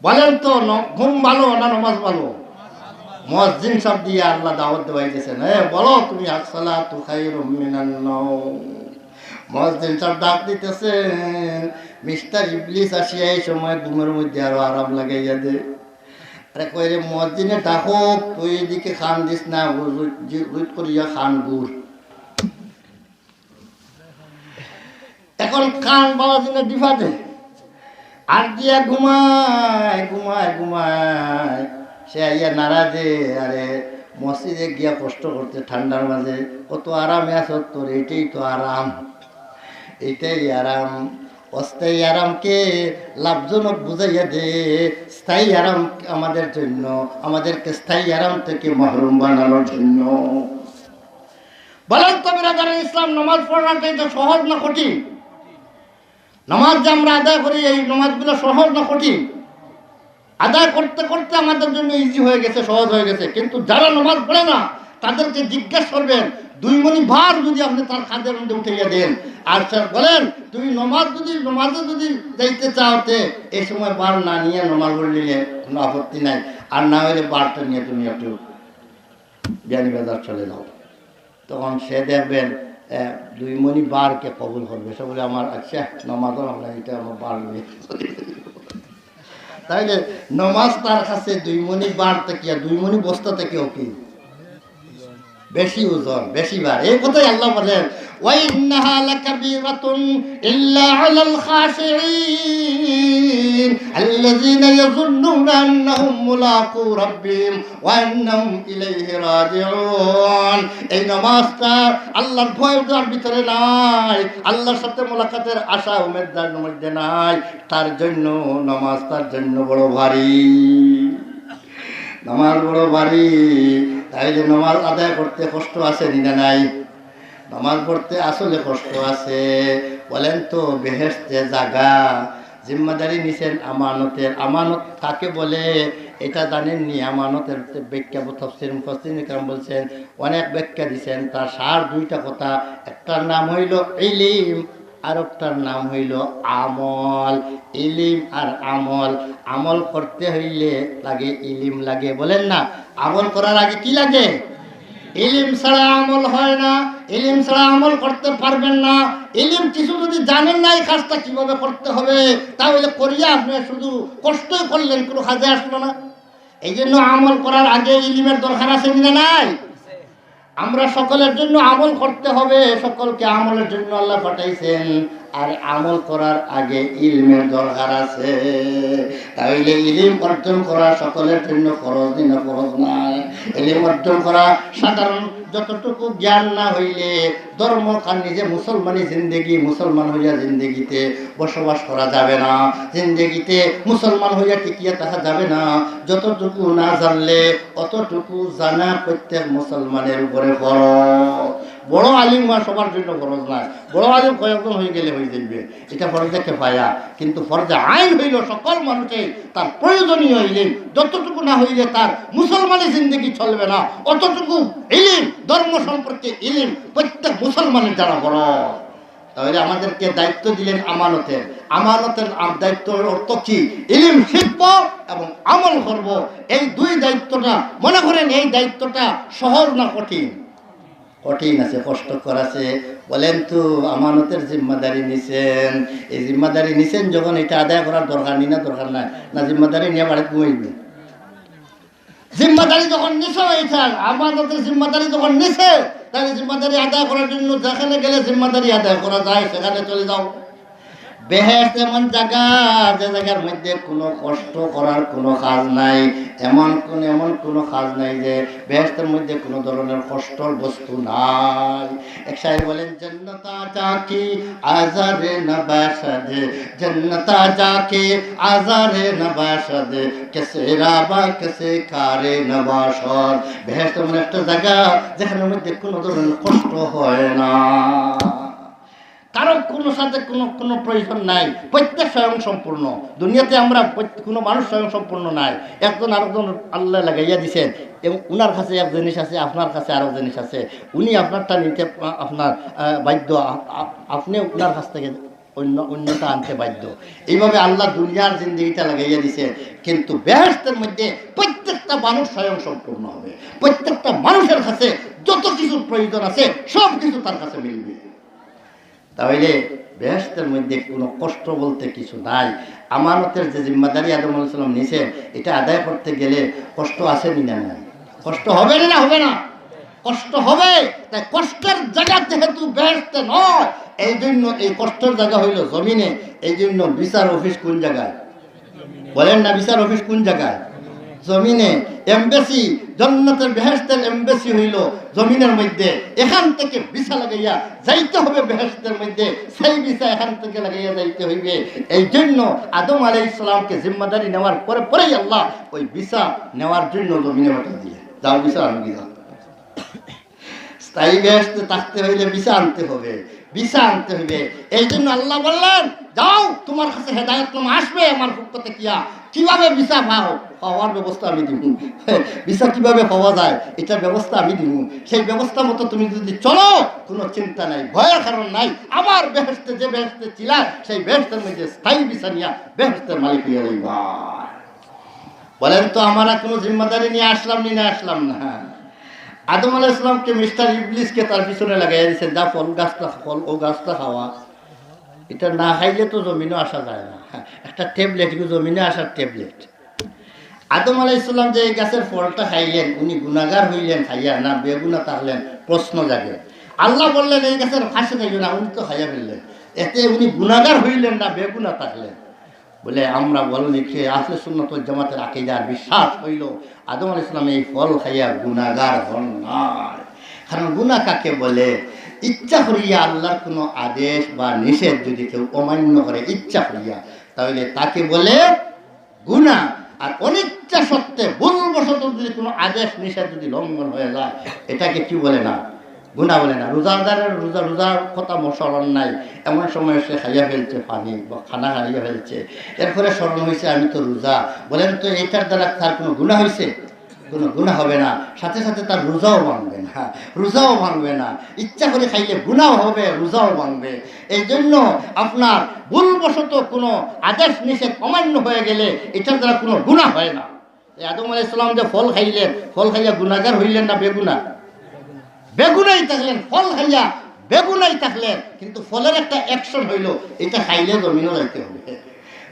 বলেন তো ঘুম ভালো না নামাজ ভালো? মুয়াজ্জিন সাহেব দিয়ে আল্লাহ দাওয়াত দেওয়াইতেছেন, বলো তুমি আসসালাতু খায়রুম মিনান নাওম। মুয়াজ্জিন সাহেব ডাক দিতেছেন, মিস্টার ইবলিস আসিয়া এই সময় ঘুমের মধ্যে আরো আরাম লাগাইয়া দে। আরে কই রে মুয়াজ্জিনে ডাকো, তুই এদিকে খান দিস না, রুট করিয়া খান গুড়। এখন খান বাবা দিনে ডিফা দে আর দিয়া ঘুমায় ঘুমায় ঘুমায়। সে আইয়া নাড়া দে, আরে মসজিদে গিয়া কষ্ট করতে ঠান্ডার মাঝে কত আরামে আস তোর, এইটাই তো আরাম, এইটাই আরাম। অস্থায়ী আরামকে লাভজনক বুঝাইয়া দে, স্থায়ী আরাম আমাদের জন্য, আমাদেরকে স্থায়ী আরাম থেকে মাহরুম বানানোর জন্য। বলেন তো বিরাদার ইসলাম, নামাজ পড়াটা এটা সহজ না কঠিন? নামাজ যে আমরা আদায় করি, এই নামাজগুলো সহজ না কঠিন? আদায় করতে করতে আমাদের জন্য ইজি হয়ে গেছে, সহজ হয়ে গেছে। কিন্তু যারা নামাজ পড়ে না তাদেরকে জিজ্ঞেস করবেন, 2 মণি ভার যদি আপনি তার খাদের মধ্যে উঠাইয়া দেন, আর স্যার বলেন তুমি নমাজে যদি যাইতে চাওতে এই সময় বার না নিয়ে নমাজ পড়লে কোনো আপত্তি নাই, আর না হলে বারটা নিয়ে তুমি একটু বিয়ানীবাজার চলে যাও। তখন সে দেখবেন 2 মণি বারকে কবুল করবে। সে বলে আমার আচ্ছা নমাজও আমরা এটা আমার বার নিয়ে। তাইলে নমাজ তার কাছে 2 মণি বার থেকে 2 মণি বস্তা থেকেও কি বেশি ওজন, বেশি বার। এই কথাই আল্লাহ বলেন, ওয়া ইন্নাহা লাকাবীরাতুন ইল্লা আলাল খাশিঈন আল্লাযীনা ইয়াযুন্নুনা ইয়াযুন্নুনা আন্নাহুম মুলাকু রাব্বিহিম ওয়া আন্নাহুম ইলাইহি রাজিউন। এই নামাজটা আল্লাহর ভয় যার ভিতরে নাই, আল্লাহর সাথে মোলাকাতের আশা উমেদ যার মধ্যে নাই, তার জন্য নামাজ তার জন্য বড় ভারী। নামাজ বড় ভারী। তাইলে নামাজ আদায় করতে কষ্ট আছে না নাই? নামাজ পড়তে আসলে কষ্ট আছে। বলেন তো বেহেশতে জায়গা জিম্মাদারি নিছেন আমানতের। আমানত কাকে বলে এটা জানেননি? আমানতের ব্যাখ্যা তাফসীর মুফাসসিরিন کرام বলছেন, অনেক ব্যাখ্যা দিচ্ছেন। তার সার দুইটা কথা। একটার নাম হইল ইলম, আর একটার নাম হইল আমল। ইলিম আর আমল। আমল করতে হইলে লাগে ইলিম লাগে, বলেন না? আমল করার আগে কি লাগে? ইলিম ছাড়া আমল হয় না। ইলিম ছাড়া আমল করতে পারবেন না। ইলিম কিছু যদি জানেন না এই কাজটা কিভাবে করতে হবে, তাহলে করিয়া আপনি শুধু কষ্টই করলেন, কোনো কাজে আসলো না। এই জন্য আমল করার আগে ইলিমের দরকার আছে কিনা নাই? আমরা সকলের জন্য আমল করতে হবে। সকলকে আমলের জন্য আল্লাহ পাঠাইছেন, আর আমল করার আগে ইলমের দরকার আছে। তাহলে ইলম অর্জন করা সকলের জন্য ফরজ না ফরজ নাই? ইলম অর্জন করা সাধারণ যতটুকু জ্ঞান না হইলে ধর্ম কার নিজে মুসলমানি জিন্দেগি, মুসলমান হইয়া জিন্দেগিতে বসবাস করা যাবে না। জিন্দেগিতে মুসলমান হইয়া টিকিয়া থাকা যাবে না। যতটুকু না জানলে অতটুকু জানা প্রত্যেক মুসলমানের উপরে ফরজ। বড় আলিম হওয়া সবার জন্য ফরজ নাই। বড় আলিম কয়েকজন হয়ে গেলে হয়ে যাবে, এটা ফরজে কিফায়া। কিন্তু ফরজে আইন হইল সকল মানুষের তার প্রয়োজনীয় ইলিম। যতটুকু না হইলে তার মুসলমানের জিন্দেগি চলবে না, অতটুকু ইলিম, ধর্ম সম্পর্কে ইলিম প্রত্যেক মুসলমানের জানা ফরজ। তাহলে আমাদেরকে দায়িত্ব দিলেন আমানতের। আমানতের দায়িত্বের অর্থ কি? ইলিম শিখব এবং আমল করব। এই দুই দায়িত্বটা মনে করেন, এই দায়িত্বটা সহজ না কঠিন? কঠিন আছে, কষ্টকর আছে। বলেন তো আমানতের জিম্মাদারি নিছেন, এই জিম্মাদারি নিছেন যখন, এটা আদায় করার দরকার নেই না? দরকার নাই না? জিম্মাদারি নিয়ে বাড়িতে ঘুমাইবে। জিম্মাদারি যখন নিছে, এইটা আমানতের জিম্মাদারি যখন নিছে, তাহলে জিম্মাদারি আদায় করার জন্য যেখানে গেলে জিম্মাদারি আদায় করা যায় সেখানে চলে যাও। বেহেশত এমন জায়গা, যে জায়গার মধ্যে কোনো কষ্ট করার কোনো কাজ নাই। এমন কোনো কাজ নাই যে বেহেশতের মধ্যে কোনো ধরনের কষ্টর বস্তু নাই। এক শায়ের বলেন, জান্নাতা যাকে আজারে নবাশাদে, জান্নাতা যাকে আজারে নবাশাদে, কেসে রাবা কেসে কারে নবাশর। বেহেশত এমন একটা জায়গা যেখানের মধ্যে কোনো ধরনের কষ্ট হয় না, কারণ কোনো সাথে কোনো প্রয়োজন নাই। প্রত্যেক স্বয়ং সম্পূর্ণ। দুনিয়াতে আমরা কোনো মানুষ স্বয়ং সম্পূর্ণ নাই। একজন আরেকজন আল্লাহ লাগাইয়া দিছেন, এবং উনার কাছে এক জিনিস আছে, আপনার কাছে আরও জিনিস আছে। উনি আপনারটা নিতে আপনার বাধ্য, আপনি উনার কাছ থেকে অন্যটা আনতে বাধ্য। এইভাবে আল্লাহ দুনিয়ার জিন্দগিটা লাগাইয়া দিছে। কিন্তু বেহেশতের মধ্যে প্রত্যেকটা মানুষ স্বয়ং সম্পূর্ণ হবে। প্রত্যেকটা মানুষের কাছে যত কিছুর প্রয়োজন আছে সব কিছু তার কাছে মিলবে। তাহলে বেহেশতের মধ্যে কোনো কষ্ট বলতে কিছু নাই। আমানতের যে জিম্মাদারি আদম আলাইহিস সালাম নিছেন, এটা আদায় করতে গেলে কষ্ট আছে না নাই? কষ্ট হবে না? হবে না? কষ্ট হবে। তাই কষ্টের জায়গা যেহেতু বেহেশতে নয়, এই জন্য এই কষ্টের জায়গা হইল জমিনে। এই জন্য বিচার অফিস কোন জায়গায়? বলেন না, বিচার অফিস কোন জায়গায়? জমিনে। এমবেসি, জান্নাতের বেহেশতের এমবেসি হইল জমিনের মধ্যে। এখান থেকে ভিসা লাগাইয়া যাইতে হবে বেহেশতের মধ্যে, সেই ভিসা এখান থেকে লাগাইয়া যাইতে হইবে। এই জন্য আদম আলাইহিস সালামকে জিম্মাদারি নেওয়ার পরেই আল্লাহ ওই ভিসা নেওয়ার জন্য জমিনে পাঠিয়ে দিয়ে, যাও ভিসা আনবি। স্থায়ী বেহেশতে থাকতে হইলে ভিসা আনতে হবে, ভিসা আনতে হইবে। এই জন্য আল্লাহ বললেন, যাও তোমার কাছে হেদায়েতনামা আসবে আমার পক্ষ থেকে। কিভাবে ভিসা পাওয়ার ব্যবস্থা আমি দিব, ভিসা কিভাবে পাওয়া যায় এটার ব্যবস্থা আমি দিব। সেই ব্যবস্থা মতো তুমি যদি চলো, কোনো চিন্তা নাই, ভয়ের কারণ নাই। আমার বেহেশতে যে বেহেশতে ছিলা, সেই বেহেশতের মধ্যে স্থায়ী ভিসা নিয়ে বেহেশতের মালিক হয়ে যাইবা। বলেন তো আমরা কোনো জিম্মাদারি নিয়ে আসলাম না? আদম আলাইহিস সালামকে মিস্টার ইবলিসকে তার পিছনে লাগাইয়া দিয়েছেন, যা ও গাছটা খাওয়া। এটা না খাইলে তো জমিনে আসা যায় না। একটা ট্যাবলেট, জমিনে আসার ট্যাবলেট। আদম আলাইহিস সালাম যে এই গাছের ফলটা খাইলেন, উনি গুনাহগার হইলেন খাইয়া না বেগুনা থাকলেন? প্রশ্ন জাগে। আল্লাহ বললেন এই গাছের ফাঁসে খাইল না, উনি তো খাইয়া ফেললেন। এতে উনি গুনাহগার হইলেন না বেগুনা থাকলেন? বলে আমরা বলি যে আহলে সুন্নাত ওয়াল জামাতের আকীদার বিশ্বাস হইল আদম আলাইহিস সালাম এই ফল খাইয়া গুনাহগার হন নাই। কারণ গুনাহ কাকে বলে? ইচ্ছা করিয়া আল্লাহর কোনো আদেশ বা নিষেধ যদি কেউ অমান্য করে ইচ্ছা করিয়া, তাহলে তাকে বলে গুনাহ। আর অনিচ্ছা সত্ত্বে ভুলবশত যদি কোনো আদেশ নিষেধ যদি লঙ্ঘন হয়ে যায়, এটাকে কি বলে না? গুনাহ বলে না। রোজাদারের রোজার কথা স্মরণ নাই, এমন সময় সে খাইয়া ফেলছে পানি বা খানা খাইয়া ফেলছে, এরপরে স্মরণ হয়েছে আমি তো রোজা, বলেন তো এটার দ্বারা তার কোনো গুনাহ হয়েছে? কোনো গুনাহ হবে না। সাথে সাথে তার রোজাও ভাঙবে না, রোজাও ভাঙবে না। ইচ্ছা করে খাইলে গুনাহ হবে, রোজাও ভাঙবে। এই জন্য আপনার ভুলবশত কোনো আদেশ নিষেধ অমান্য হয়ে গেলে এটার দ্বারা কোনো গুনাহ হয় না। আদম আলাইহিস সালাম যে ফল খাইলেন, ফল খাইয়া গুনাহগার হইলেন না বেগুনাহ? বেগুনাই থাকলেন, ফল খাইয়া বেগুনাই থাকলেন, কিন্তু ফলের একটা অ্যাকশন হইল, এটা খাইলে জমিনও যাইতে হবে,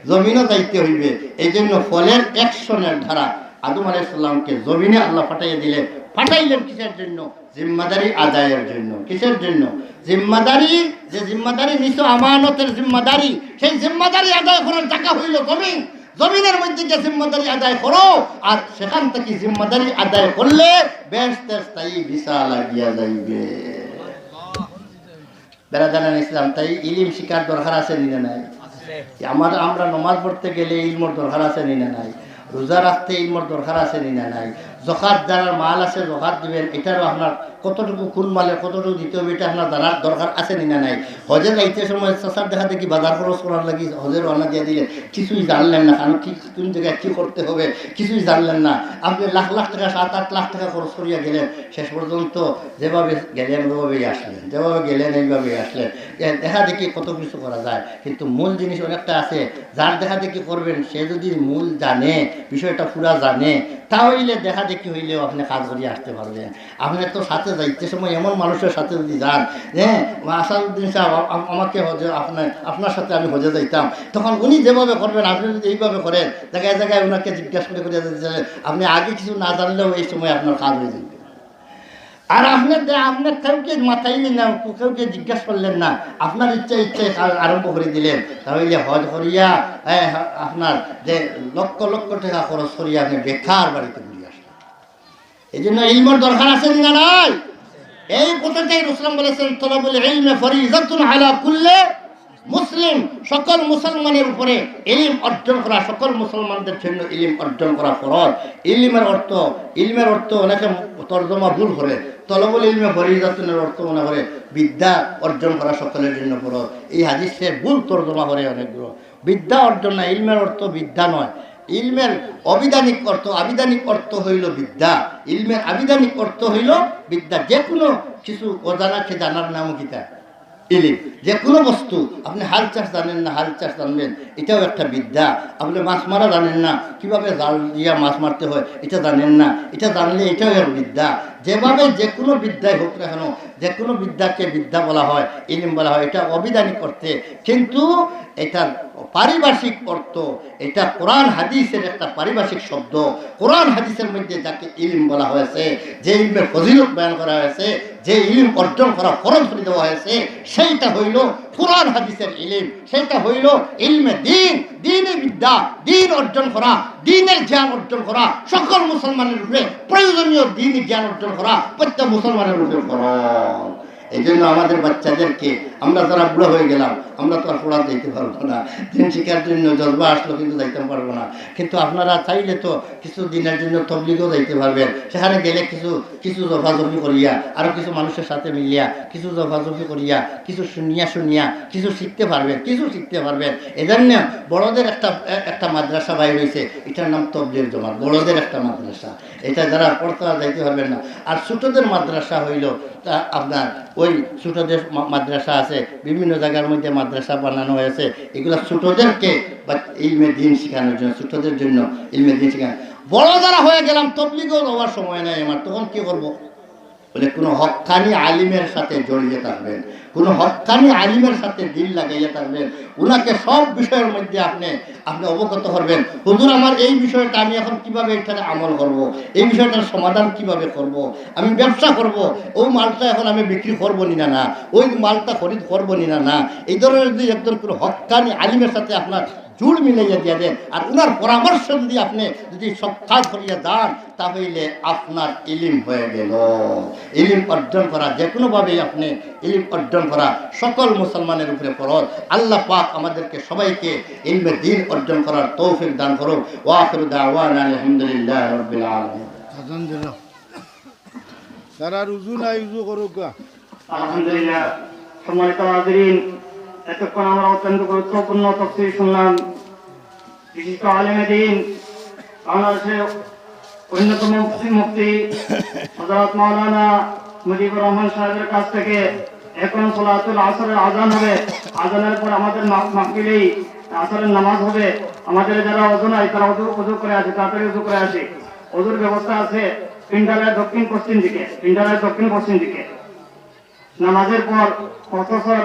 জমিনও যাইতে হইবে। এই জন্য ফলের অ্যাকশনের ধারা আদম আলাইহিস সালামকে জমিনে আল্লাহ পাঠাইয়া দিলেন। পাঠাইলেন কিসের জন্য? জিম্মাদারি আদায়ের জন্য। কিসের জন্য? জিম্মাদারি, যে জিম্মাদারি নিছো আমানতের জিম্মাদারি, সেই জিম্মাদারি আদায় করার জায়গা হইল জমিন। জমিনের মধ্যে যে জিম্মাদারি আদায় করো, আর সেখান থেকে জিম্মাদারি আদায় করলে বেহেশতের স্থায়ী ভিসা লাগিয়া যাইবে। বেরাদারান ইসলাম, তাই ইলিম শিকার দরকার আছে নি না নাই? আমরা নমাজ পড়তে গেলে ইলমর দরকার আছে নি না নাই? রোজা রাখতে ইলমর দরকার আছে নি না নাই? জকাত যারা মাল আছে জকাত দিবেন, এটারও আপনার কতটুকু কোন মালের কতটুকু দিতে হবে এটা আপনার জানার দরকার আছে নি না নাই? হজে যাইতে সময় চাষার দেখা দেখি বাজার খরচ করার লাগি হজের রান্না দিয়ে দিলেন, কিছুই জানলেন না, কারণ কি কোন জায়গায় কী করতে হবে কিছুই জানলেন না। আপনি লাখ লাখ টাকা 7-8 লাখ টাকা খরচ করিয়া গেলেন, শেষ পর্যন্ত যেভাবে গেলেন ওইভাবেই আসলেন, যেভাবে গেলেন এইভাবেই আসলেন। দেখা দেখি কত কিছু করা যায়, কিন্তু মূল জিনিস অনেকটা আছে। যার দেখা দেখি করবেন সে যদি মূল জানে, বিষয়টা পুরা জানে, তাহলে দেখা দেখি হইলেও আপনি কাজ করিয়ে আসতে পারবেন। আপনি তো সাথে যাইতে সময় এমন মানুষের সাথে যদি যান, হ্যাঁ আসাদুদ্দিন সাহেব আমাকে হজে আপনার সাথে আমি হজে যাইতাম, তখন উনি যেভাবে করবেন আপনি যদি এইভাবে করেন, জায়গায় জায়গায় ওনাকে জিজ্ঞাসা করে আপনি আগে কিছু না জানলেও এই সময় আপনার কাজ হয়ে যাবে। আর আপনার কাউকে মাথায় না, কাউকে জিজ্ঞাসা করলেন না, আপনার ইচ্ছায় আরম্ভ করে দিলেন, তাহলে হজ করিয়া আপনার যে লক্ষ লক্ষ টাকা খরচ করিয়া আপনি বেকার বাড়িতে ঘুরিয়ে আসলেন। এই জন্য ইলমের দরকার আছে না নাই? এই কথাটাই রাসূল বলেছেন, তলাবুল ইলমি ফরিজাতুন আলা কুল্লি মুসলিম, সকল মুসলমানের উপরে ইলম অর্জন করা, সকল মুসলমানদের জন্য ইলম অর্জন করা ফরজ। ইলমের অর্থ অনেকে তর্জমা ভুল করে, তলবুল ইলমে ফরিজাতুনের অর্থ মনে করে বিদ্যা অর্জন করা সকলের জন্য ফরজ। এই হাদিসে ভুল তর্জমা করে অনেকগুলো। বিদ্যা অর্জন না, ইলমের অর্থ বিদ্যা নয়। ইলমের আবিধানিক অর্থ হইল বিদ্যা, ইলমের আবিধানিক অর্থ হইল বিদ্যা। যে কোনো কিছু অজানাকে জানার নাম কিতা? ইলিম। যে কোনো বস্তু, আপনি হাল চাষ জানেন না, হাল চাষ জানবেন, এটাও একটা বিদ্যা। আপনি মাছ মারা জানেন না, কিভাবে জাল দিয়া মাছ মারতে হয় এটা জানেন না, এটা জানলে এটাও এক বিদ্যা। যেভাবে যে কোনো বিদ্যায় হোক না কেন, যে কোনো বিদ্যাকে বিদ্যা বলা হয়, ইলম বলা হয়, এটা অবিধানিক অর্থে। কিন্তু এটার পারিভাষিক অর্থ, এটা কোরআন হাদিসের একটা পারিভাষিক শব্দ। কোরআন হাদিসের মধ্যে যাকে ইলম বলা হয়েছে, যে ইলমের ফজিলত বয়ান করা হয়েছে, যে ইলম অর্জন করা ফরজ করে দেওয়া হয়েছে, সেইটা হইল কোরআন হাদিসের ইলম। সেইটা হইল ইলমে দিন, দিনের বিদ্যা, দিন অর্জন করা, দিনের জ্ঞান অর্জন করা, সকল মুসলমানের রূপে প্রয়োজনীয় দিনই জ্ঞান অর্জন করা প্রত্যেক মুসলমানের রূপে ফরজ। এই জন্য আমাদের বাচ্চাদেরকে, আমরা যারা বুড়ো হয়ে গেলাম, আমরা তো আর কোরআন যাইতে পারবো না, দিন শিক্ষার জন্য জজবা আসলো কিন্তু যাইতে পারবো না। কিন্তু আপনারা চাইলে তো কিছু দিনের জন্য তবলিগও যাইতে পারবেন। সেখানে গেলে কিছু জফাজফি করিয়া, আরও কিছু মানুষের সাথে মিলিয়া কিছু জফাজফি করিয়া, কিছু শুনিয়া কিছু শিখতে পারবেন। এজন্য বড়দের একটা মাদ্রাসা বাইর হয়েছে, এটার নাম তবলিগ জমাত, বড়দের একটা মাদ্রাসা। এটা যারা পড়তে যাইতে পারবেন না। আর ছোটদের মাদ্রাসা হইল আপনার ওই ছোটদের মাদ্রাসা আছে, বিভিন্ন জায়গার মধ্যে মাদ্রাসা বানানো হয়েছে, এগুলো ছোটদেরকে বা ইলমে দিন শেখানোর জন্য, ছোটদের জন্য ইলমে দিন শেখানো। বড় যারা হয়ে গেলাম, তবলিগও হওয়ার সময় নাই আমার, তখন কি করব? বলে কোনো হক্কানি আলিমের সাথে জড়িয়ে থাকবেন, কোনো হক্কানি আলিমের সাথে দিল লাগাইয়া থাকবেন, উনাকে সব বিষয়ের মধ্যে আপনি অবগত করবেন। হুজুর আমার এই বিষয়টা আমি এখন কিভাবে এখানে আমল করব, এই বিষয়টার সমাধান কিভাবে করব, আমি ব্যবসা করব, ওই মালটা এখন আমি বিক্রি করবো নি না, ওই মালটা খরিদ করবো নি না। এই ধরনের যদি একজন কোনো হক্কানি আলিমের সাথে আপনার চুল মিলাইয়া দিয়া দেন আর উনার পরামর্শ যদি আপনি যদি সপ্তাহ করিয়া দেন তাহলে আপনার ইলিম হয়ে গেল। ইলিম অর্জন করা যে কোনোভাবেই আপনি ইলিম অর্জন করা সকল মুসলমানের উপরে ফরজ। আল্লাহ পাক আমাদেরকে সবাইকে ইলমে দ্বীন অর্জন করার তৌফিক দান করুন। ওয়া আখিরু দাওয়ানা আলহামদুলিল্লাহি রাব্বিল আলামিন। আজান দিল তারা রুজু নাই রুজু করুক। আলহামদুলিল্লাহ। সম্মানিত হাজিরিন, এতক্ষণ আমরা অত্যন্ত গুরুত্বপূর্ণ তাফসীর শুনলাম। বিশিষ্ট আলেমে দ্বীন বাংলাদেশের অন্যতম মুফতি হযরত মাওলানা মুজিবুর রহমান সাহেবের কাছ থেকে এখন সালাতুল আসরের আজান হবে। আজানের পর আমাদের মাহফিলেই আসরের নামাজ হবে। আমাদের যারা ওযু নাই তারা ওযু করে আসে, তাড়াতাড়ি ওযু করে আসে। ওযুর ব্যবস্থা আছে পিন্ডারের দক্ষিণ পশ্চিম দিকে। নামাজের পর প্রফেসর